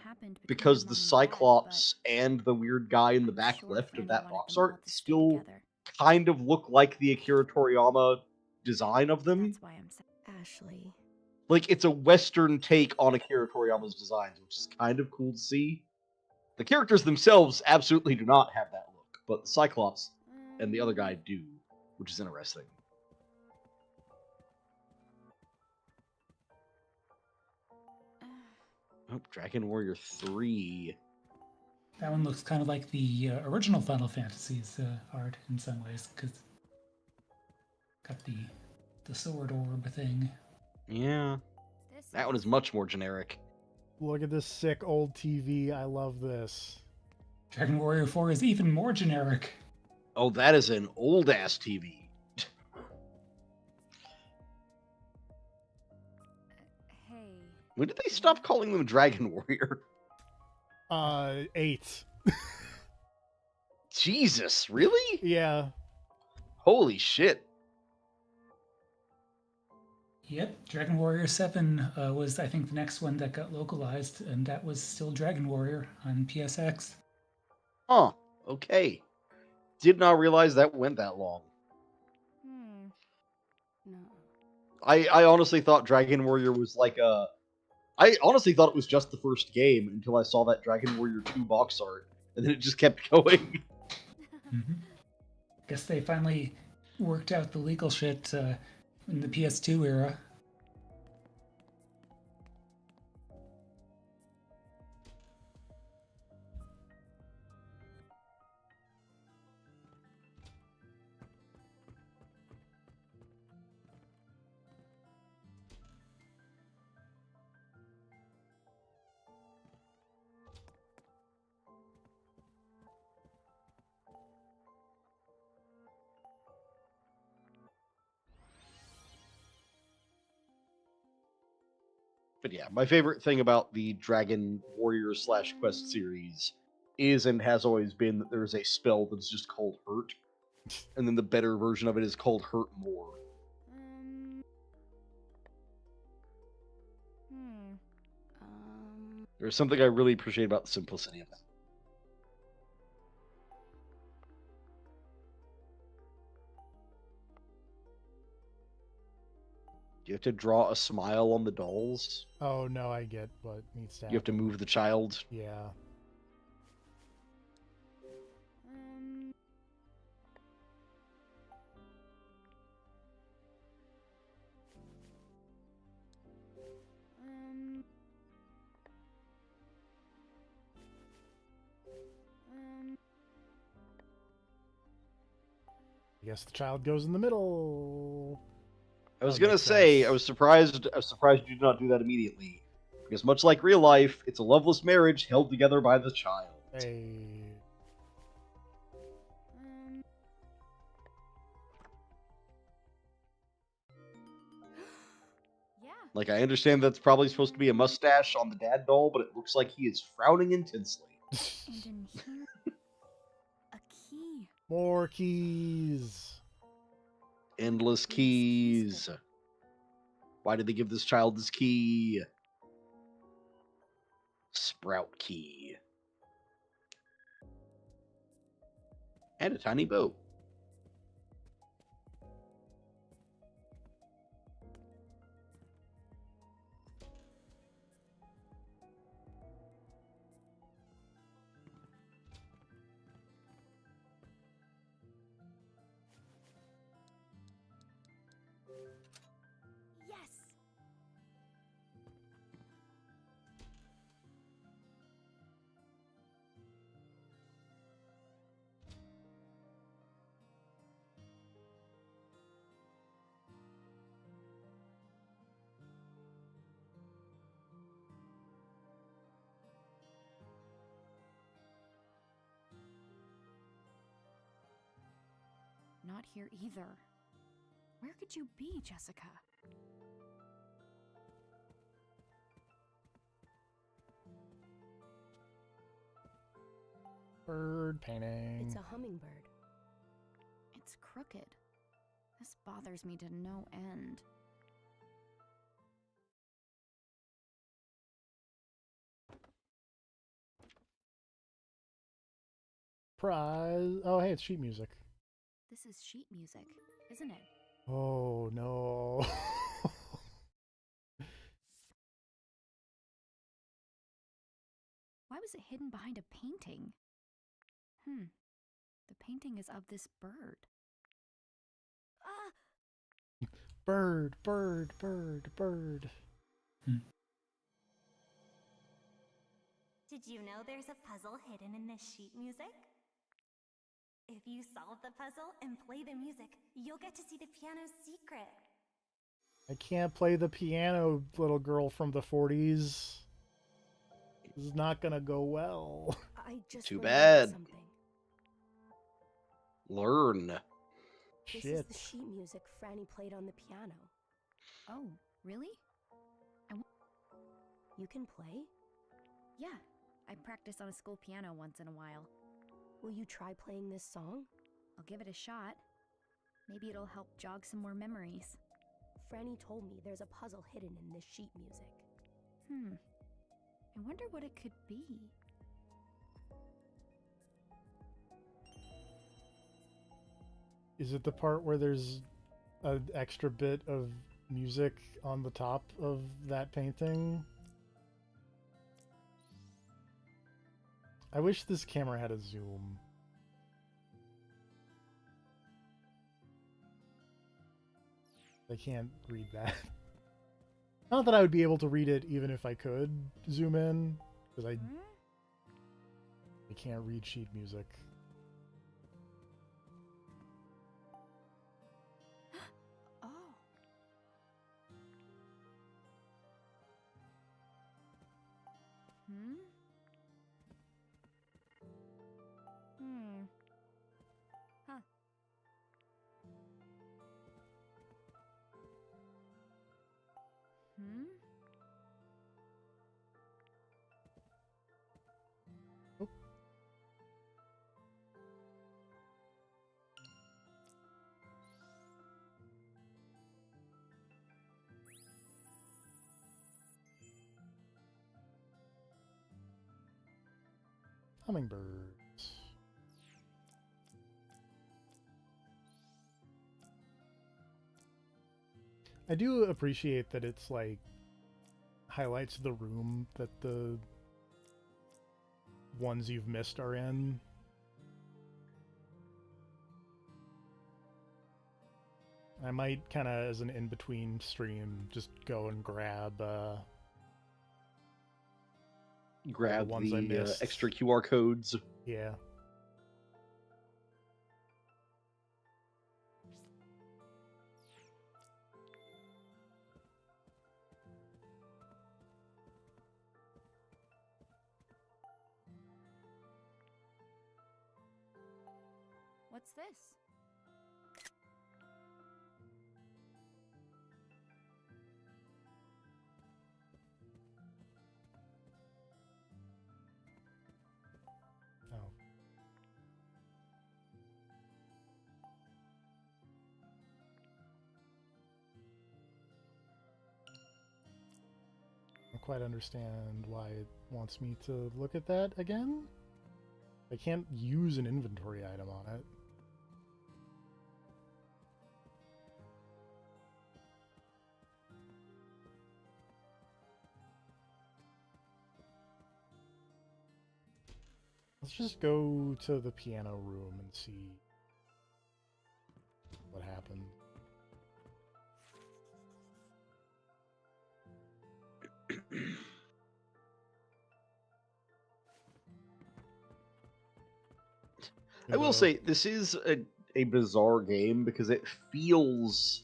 because the Cyclops and the weird guy in the back left of that box art still kind of look like the Akira Toriyama design of them. That's why I'm sad. Ashley. Like, it's a Western take on Akira Toriyama's designs, which is kind of cool to see. The characters themselves absolutely do not have that look, but the Cyclops and the other guy do, which is interesting. Oh, Dragon Warrior 3. That one looks kind of like the original Final Fantasy's art in some ways, because got the sword orb thing. Yeah. That one is much more generic. Look at this sick old TV. I love this. Dragon Warrior 4 is even more generic. Oh, that is an old-ass TV. Hey. When did they stop calling them Dragon Warrior? 8. Jesus, really? Yeah. Holy shit. Yep, Dragon Warrior 7 was, I think, the next one that got localized, and that was still Dragon Warrior on PSX. Huh, okay. Did not realize that went that long. No. I honestly thought Dragon Warrior was like a... I honestly thought it was just the first game until I saw that Dragon Warrior 2 box art, and then it just kept going. Guess they finally worked out the legal shit in the PS2 era. But yeah, my favorite thing about the Dragon Warrior / Quest series is and has always been that there's a spell that's just called Hurt, and then the better version of it is called Hurt More. There's something I really appreciate about the simplicity of that. Do you have to draw a smile on the dolls? Oh, no, I get what needs to happen. You have to move the child? Yeah. I guess the child goes in the middle. I was gonna say, I was surprised you did not do that immediately. Because much like real life, it's a loveless marriage held together by the child. Hey. Yeah. Like, I understand that's probably supposed to be a mustache on the dad doll, but it looks like he is frowning intensely. And in here, a key. More keys. Endless keys. Why did they give this child this key? Sprout key. And a tiny boat. Yes! Not here either. Where could you be, Jessica? Bird painting. It's a hummingbird. It's crooked. This bothers me to no end. Prize. Oh, hey, it's sheet music. This is sheet music, isn't it? Oh, no. Why was it hidden behind a painting? The painting is of this bird. Ah! Bird, bird, bird, bird. Did you know there's a puzzle hidden in this sheet music? If you solve the puzzle and play the music, you'll get to see the piano's secret. I can't play the piano, little girl from the 40s. This is not gonna go well. I just Too remembered bad. something. Learn. This is the sheet music Franny played on the piano. Oh, really? You can play? Yeah, I practice on a school piano once in a while. Will you try playing this song? I'll give it a shot. Maybe it'll help jog some more memories. Franny told me there's a puzzle hidden in this sheet music. I wonder what it could be. Is it the part where there's an extra bit of music on the top of that painting? I wish this camera had a zoom. I can't read that. Not that I would be able to read it even if I could zoom in, because I can't read sheet music. Oh. Huh. Oh. Hummingbirds. I do appreciate that it's like highlights the room that the ones you've missed are in. I might kind of, as an in-between stream, just go and grab the ones I missed. Extra QR codes. Yeah. What's this? Oh. I don't quite understand why it wants me to look at that again. I can't use an inventory item on it. Let's just go to the piano room and see what happened. I will say, this is a bizarre game because it feels...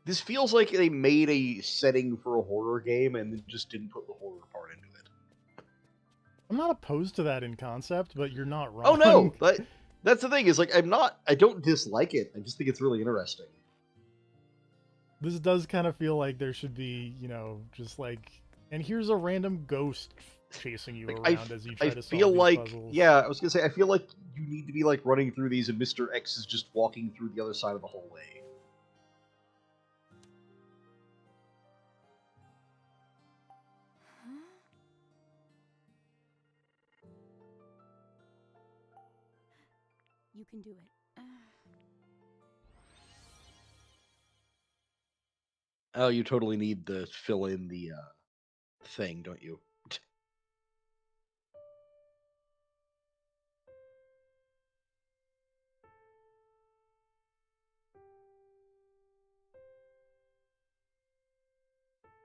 This feels like they made a setting for a horror game and then just didn't put the horror part into it. I'm not opposed to that in concept, but you're not wrong. Oh no! That's the thing, is like, I don't dislike it, I just think it's really interesting. This does kind of feel like there should be, you know, just like, and here's a random ghost chasing you Like, around as you try to solve feel these like, puzzles. yeah, I was gonna say, I feel like you need to be like running through these and Mr. X is just walking through the other side of the hallway. You can do it. Oh, you totally need to fill in the thing, don't you?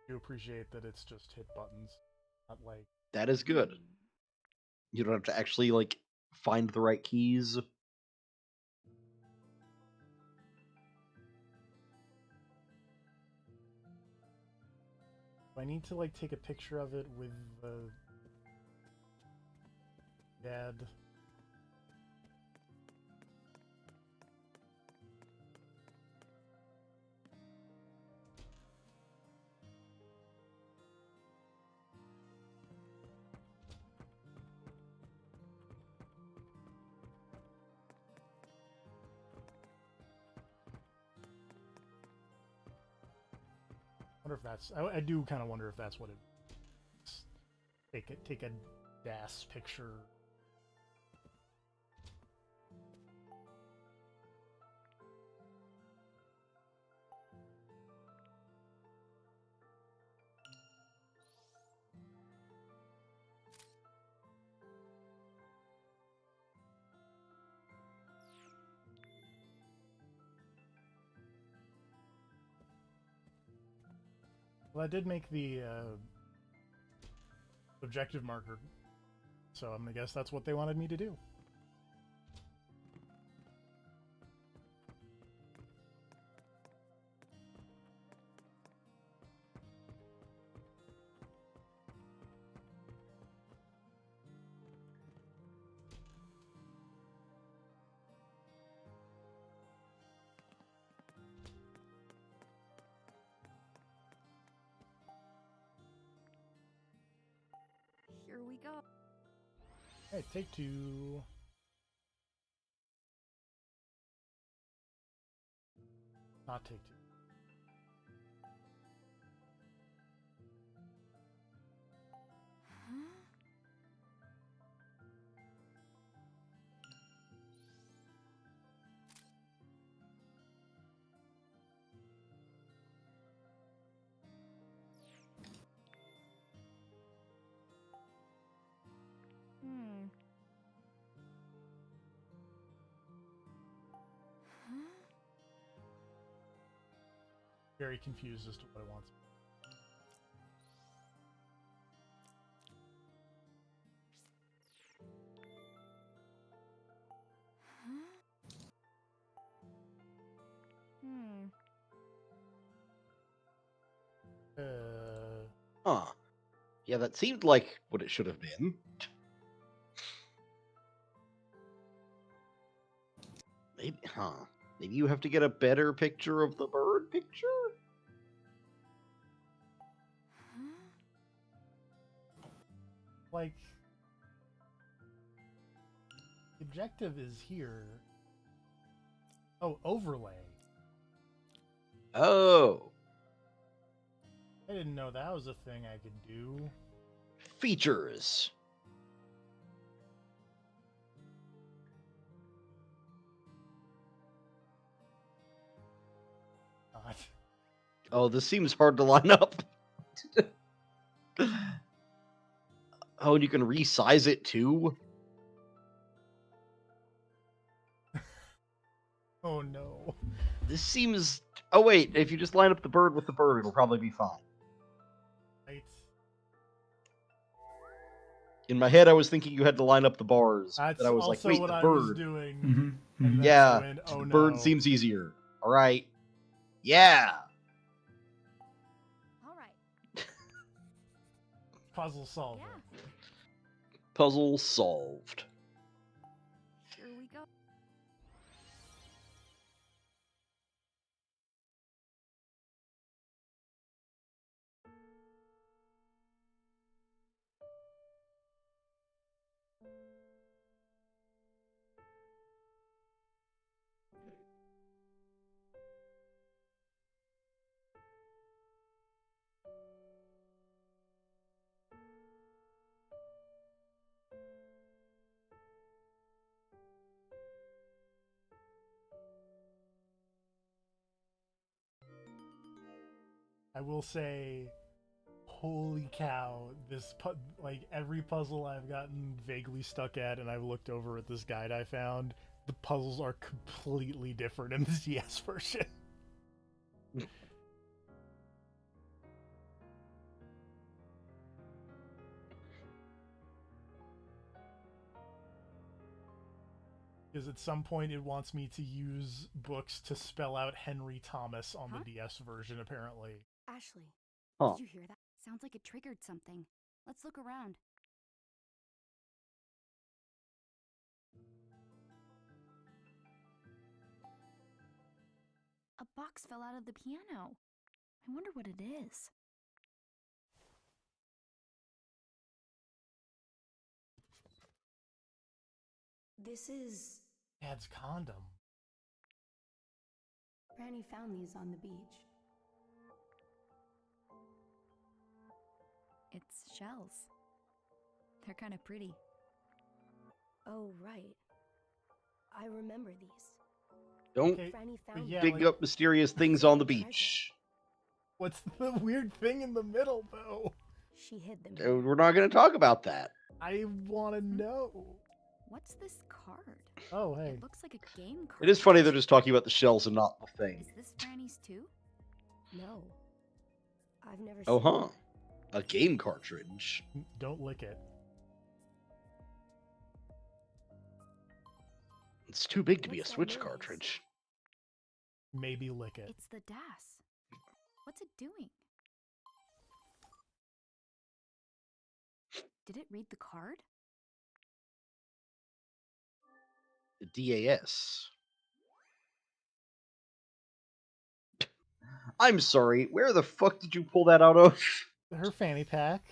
You appreciate that it's just hit buttons, not like... That is good. You don't have to actually, like, find the right keys. I need to, like, take a picture of it with the... Dad. Wonder if that's... I do kind of wonder if that's what it is. Take a DAS picture. Well, I did make the objective marker, so I'm gonna guess that's what they wanted me to do. Here we go. Hey, take two. Not take two. Very confused as to what it wants. Huh. Yeah, that seemed like what it should have been. Maybe, huh. Maybe you have to get a better picture of the bird picture? Like, the objective is here. Oh, overlay. Oh. I didn't know that was a thing I could do. Features. Oh, this seems hard to line up. Oh, and you can resize it too? Oh no. This seems... Oh wait, if you just line up the bird with the bird, it'll probably be fine. Right. In my head, I was thinking you had to line up the bars. That's Then I was like, also wait, what the I bird. was doing. Mm-hmm. And then Yeah, I went, oh the no. bird seems easier. All right. Yeah. All right. Puzzle solver. Yeah. Puzzle solved. Here we go. I will say, holy cow, like every puzzle I've gotten vaguely stuck at and I've looked over at this guide I found, the puzzles are completely different in the DS version. Because at some point it wants me to use books to spell out Henry Thomas on the DS version, apparently. Ashley, Huh. did you hear that? Sounds like it triggered something. Let's look around. A box fell out of the piano. I wonder what it is. This is... Dad's condom. Granny found these on the beach. It's shells. They're kind of pretty. Oh, right. I remember these. Don't Granny found dig them. up mysterious things on the beach. What's the weird thing in the middle, though? She hid them. We're not going to talk about that. I want to know. What's this card? Oh, hey. It looks like a game card. It is funny they're just talking about the shells and not the thing. Is this Franny's too? No. I've never Oh, seen huh. A game cartridge. Don't lick it. It's too big to be a What's that Switch noise? cartridge. Maybe lick it. It's the DAS. What's it doing? Did it read the card? The DAS. I'm sorry, where the fuck did you pull that out of? Her fanny pack.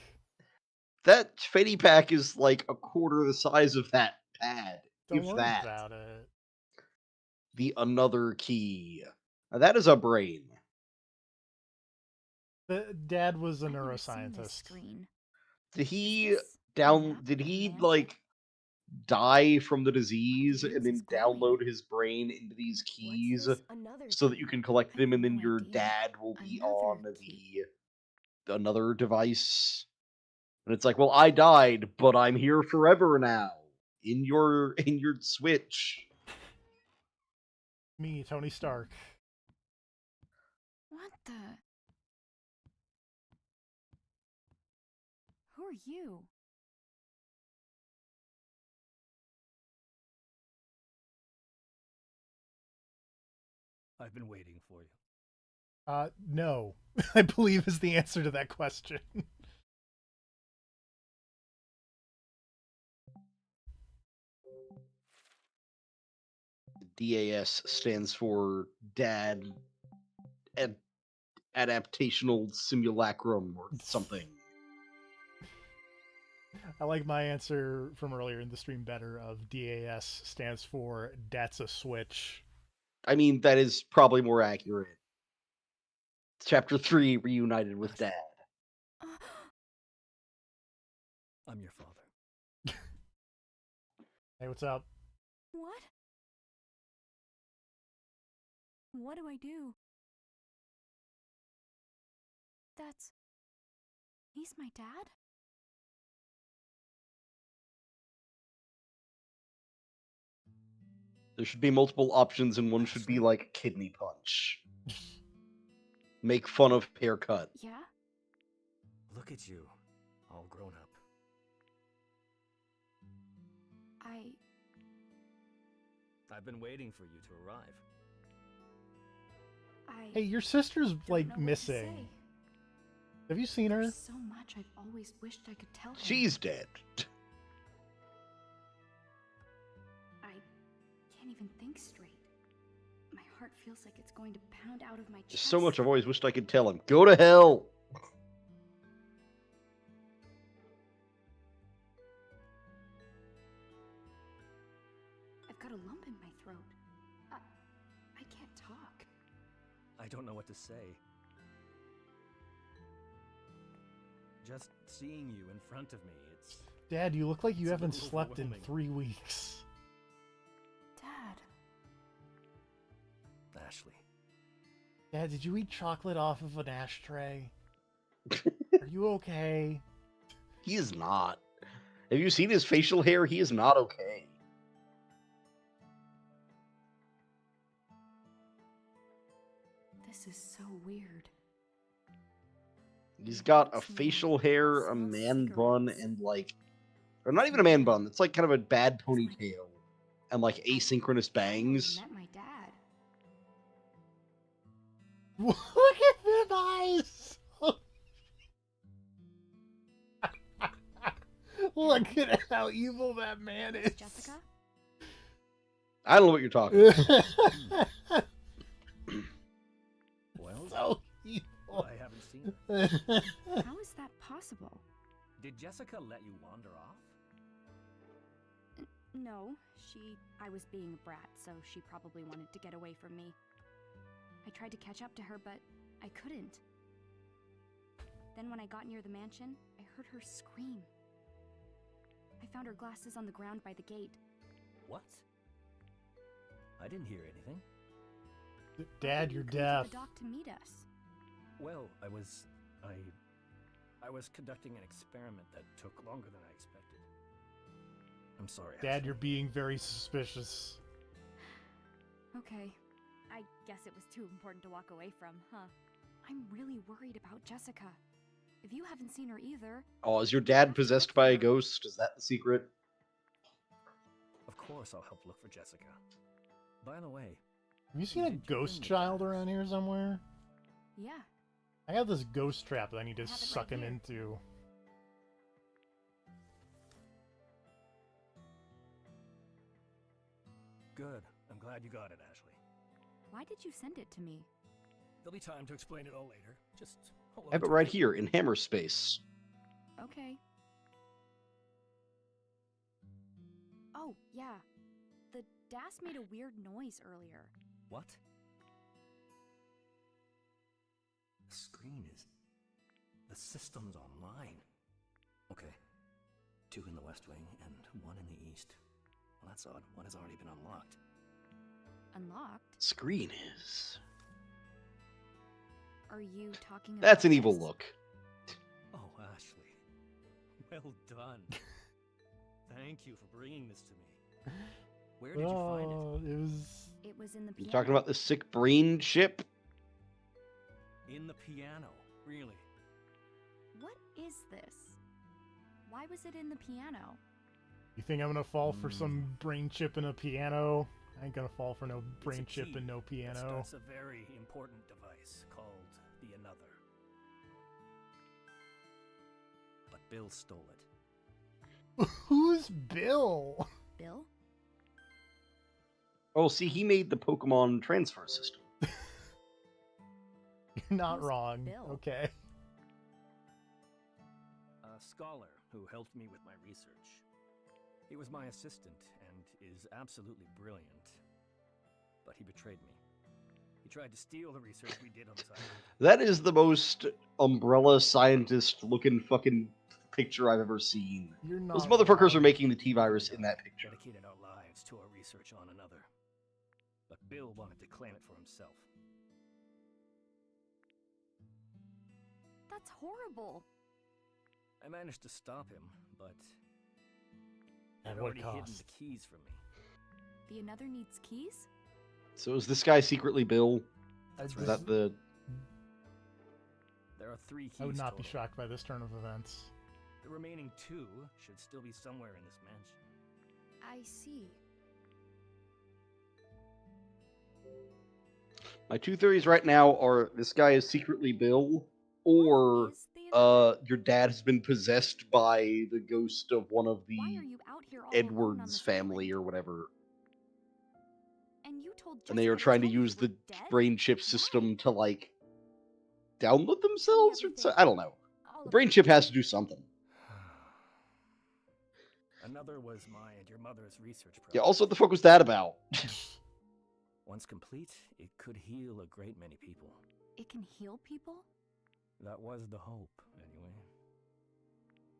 That fanny pack is like a quarter the size of that pad. Don't if worry that. about it. The another key. Now that is a brain. Dad was a I've never seen this neuroscientist. screen. Did he Is this a down? map Did of the he mansion? like die from the disease One of and the then wheels is glowing. download his brain into these keys What's this another so that key? you can collect I them, have and then no your idea. dad will be Another on key. the another device? And it's like, well, I died, but I'm here forever now in your Switch. Me, Tony Stark. What the? Who are you? I've been waiting for you. No, I believe is the answer to that question. DAS stands for Dad Adaptational Simulacrum or something. I like my answer from earlier in the stream better of DAS stands for That's a Switch. I mean, that is probably more accurate. Chapter 3, Reunited with Dad. I'm your father. Hey, what's up? What? What do I do? He's my dad? There should be multiple options, and one should be like kidney punch. Make fun of haircut. Yeah? Look at you, all grown up. I've been waiting for you to arrive. Hey, your sister's like missing. Have you seen her? There's so much I've always wished I could tell him. She's dead. I can't even think straight. My heart feels like it's going to pound out of my chest. There's so much I've always wished I could tell him. Go to hell! I've got a lump in my throat. I can't talk. I don't know what to say. Just seeing you in front of me, it's... Dad, you look like you It's a haven't little slept in overwhelming. 3 weeks. Dad. Ashley. Dad, did you eat chocolate off of an ashtray? Are you okay? He is not. Have you seen his facial hair? He is not okay. This is so weird. He's got a facial hair, a man bun, and like... Or not even a man bun. It's like kind of a bad ponytail. And like asynchronous bangs. Met my dad. Look at them eyes! Look at how evil that man is. Jessica? I don't know what you're talking about. Well, So evil. I haven't seen her. How is that possible? Did Jessica let you wander off? No, I was being a brat, so she probably wanted to get away from me. I tried to catch up to her, but I couldn't. Then when I got near the mansion, I heard her scream. I found her glasses on the ground by the gate. What? I didn't hear anything. Dad, you're You come deaf. to the dock to meet us. Well, I was conducting an experiment that took longer than I expected. I'm sorry. Dad, Ashley. you're being very suspicious. Okay. I guess it was too important to walk away from, huh? I'm really worried about Jessica. If you haven't seen her either... Oh, is your dad possessed by a ghost? Is that the secret? Of course I'll help look for Jessica. By the way... Have you seen a ghost child around here somewhere? Yeah. I have this ghost trap that I need to I have it suck right him here. into. Good. I'm glad you got it, Ashley. Why did you send it to me? There'll be time to explain it all later. Just hold on I have it to right here in hammer space. Okay. Oh, yeah. The DAS made a weird noise earlier. What? The screen is... The system's online. Okay. 2 in the west wing and 1 in the east. Well, that's odd. One has already been unlocked. Unlocked? Screen is... Are you talking about That's an evil this? look. Oh, Ashley. Well done. Thank you for bringing this to me. Where did you find it? Oh, it was... It was in the You piano. talking about the sick brain chip? In the piano. Really? What is this? Why was it in the piano? You think I'm gonna fall for some brain chip in a piano? I ain't gonna fall for no brain It's a chip key and no that piano. starts a very important device called the Another. But Bill stole it. Who's Bill? Bill? Oh, see, he made the Pokemon transfer system. You're not Who's wrong. Bill? Okay. A scholar who helped me with my research. He was my assistant and is absolutely brilliant. But he betrayed me. He tried to steal the research we did on the side. That is the most umbrella scientist looking fucking picture I've ever seen. You're not Those motherfuckers wrong. are making the T-virus in that picture. Dedicated our lives to our research on Another. But Bill wanted to claim it for himself. That's horrible. I managed to stop him, but At he'd what already hidden cost? the keys from me. The another needs keys? So is this guy secretly Bill? That's Is right. that the... There are 3 keys I would not be total. shocked by this turn of events. The remaining 2 should still be somewhere in this mansion. I see. My 2 theories right now are this guy is secretly Bill, or your dad has been possessed by the ghost of one of Why the are you out here all alone on Edwards this family island? or whatever. And you told And they are Jessica trying to tell you use you the were dead? brain chip system to, like, download themselves? Or I don't know. The brain chip has to do something. Another was my and your mother's research project. Yeah, also, what the fuck was that about? Once complete, it could heal a great many people. It can heal people? That was the hope, anyway.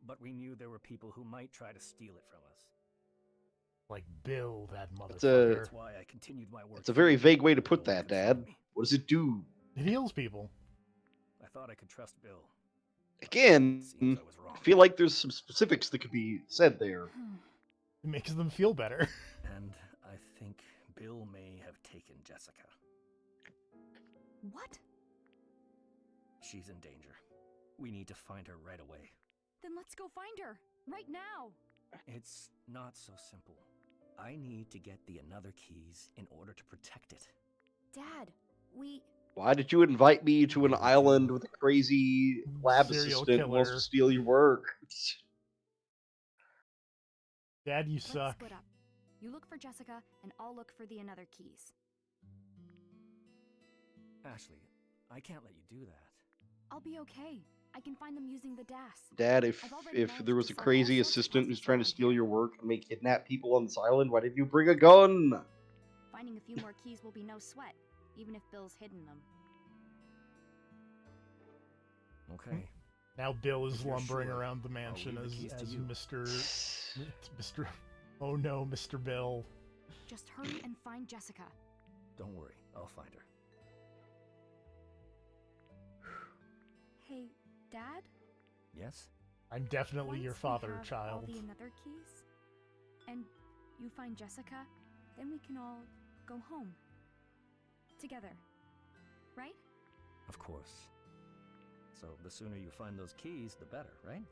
But we knew there were people who might try to steal it from us. Like Bill, that That's motherfucker. That's why I continued my work. It's a very here. vague way to put No one that, could Dad. find me. What does it do? It heals people. I thought I could trust Bill. Again, Seems I was wrong. I feel like there's some specifics that could be said there. It makes them feel better. And I think Bill may have taken Jessica. What? She's in danger. We need to find her right away. Then let's go find her. Right now. It's not so simple. I need to get the another keys in order to protect it. Dad, we... Why did you invite me to an island with a crazy lab Serial assistant who wants killer. to steal your work? Dad, you Let's suck. split up. You look for Jessica, and I'll look for the another keys. Ashley, I can't let you do that. I'll be okay. I can find them using the DAS. Dad, if I've already if managed there was to a solve all crazy sorts of assistant who's puzzles trying to around steal here. your work and may kidnap people on this island, why didn't you bring a gun? Finding a few more keys will be no sweat, even if Bill's hidden them. Okay. Now Bill is If you're lumbering sure, around the I'll mansion leave the as keys to you. Mr. Oh no, Mr. Bill. Just hurry and find Jessica. Don't worry, I'll find her. Hey, Dad? Yes? I'm definitely your Once we father, have child. all the another keys, and you find Jessica, then we can all go home. Together. Right? Of course. So the sooner you find those keys, the better, right?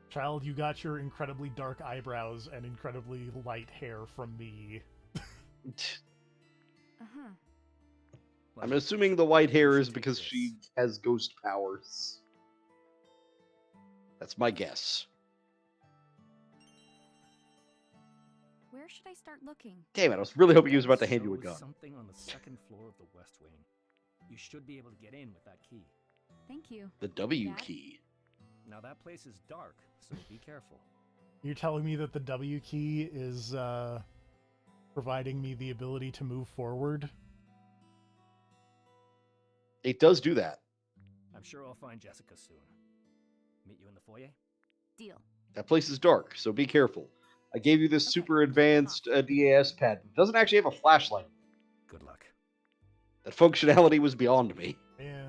Child, you got your incredibly dark eyebrows and incredibly light hair from me. Uh-huh. I'm assuming the white hair is because she has ghost powers. That's my guess. Where should I start looking? Damn it, I was really hoping he was about to hand you a Shows gun. Something on the second floor of the West Wing. You should be able to get in with that key. Thank you. The W Dad? key. Now that place is dark, so be careful. You're telling me that the W key is providing me the ability to move forward? It does do that. I'm sure I'll find Jessica soon. Meet you in the foyer? Deal. That place is dark, so be careful. I gave you this super advanced DAS pad. It doesn't actually have a flashlight. Good luck. That functionality was beyond me. Yeah.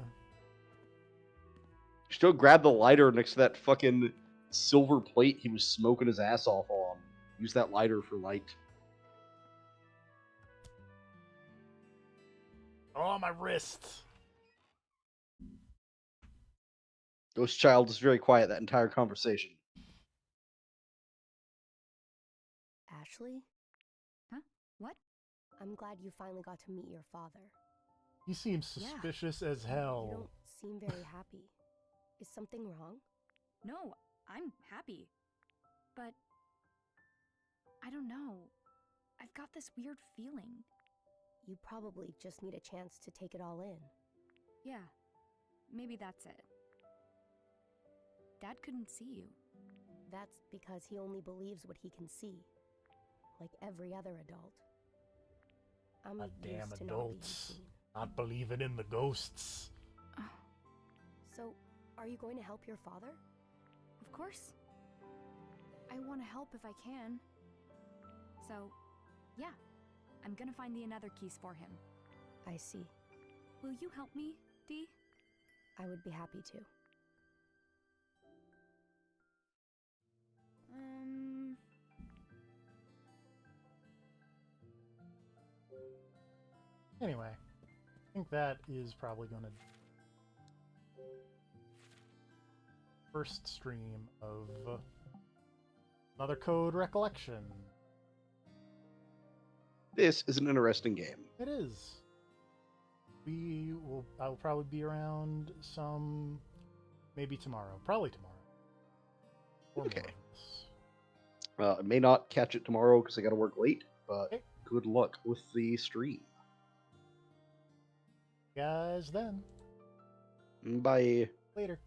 Still grab the lighter next to that fucking silver plate he was smoking his ass off on. Use that lighter for light. Oh, my wrists! Ghost Child was very quiet that entire conversation. Ashley? Huh? What? I'm glad you finally got to meet your father. He seems suspicious as You hell. don't seem very happy. Is something wrong? No, I'm happy. But... I don't know. I've got this weird feeling. You probably just need a chance to take it all in. Yeah. Maybe that's it. Dad couldn't see you. That's because he only believes what he can see. Like every other adult. I'm Goddamn used to not being adults. seen. Not believing in the ghosts. So, are you going to help your father? Of course. I want to help if I can. So, yeah. I'm gonna find the another keys for him. I see. Will you help me, Dee? I would be happy to. Anyway, I think that is probably going to first stream of another code Recollection. This is an interesting game. It is. I'll probably be around some, maybe tomorrow. Probably tomorrow. Or Okay. more. I may not catch it tomorrow because I got to work late, but Okay. good luck with the stream. Guys, then. Bye. Later.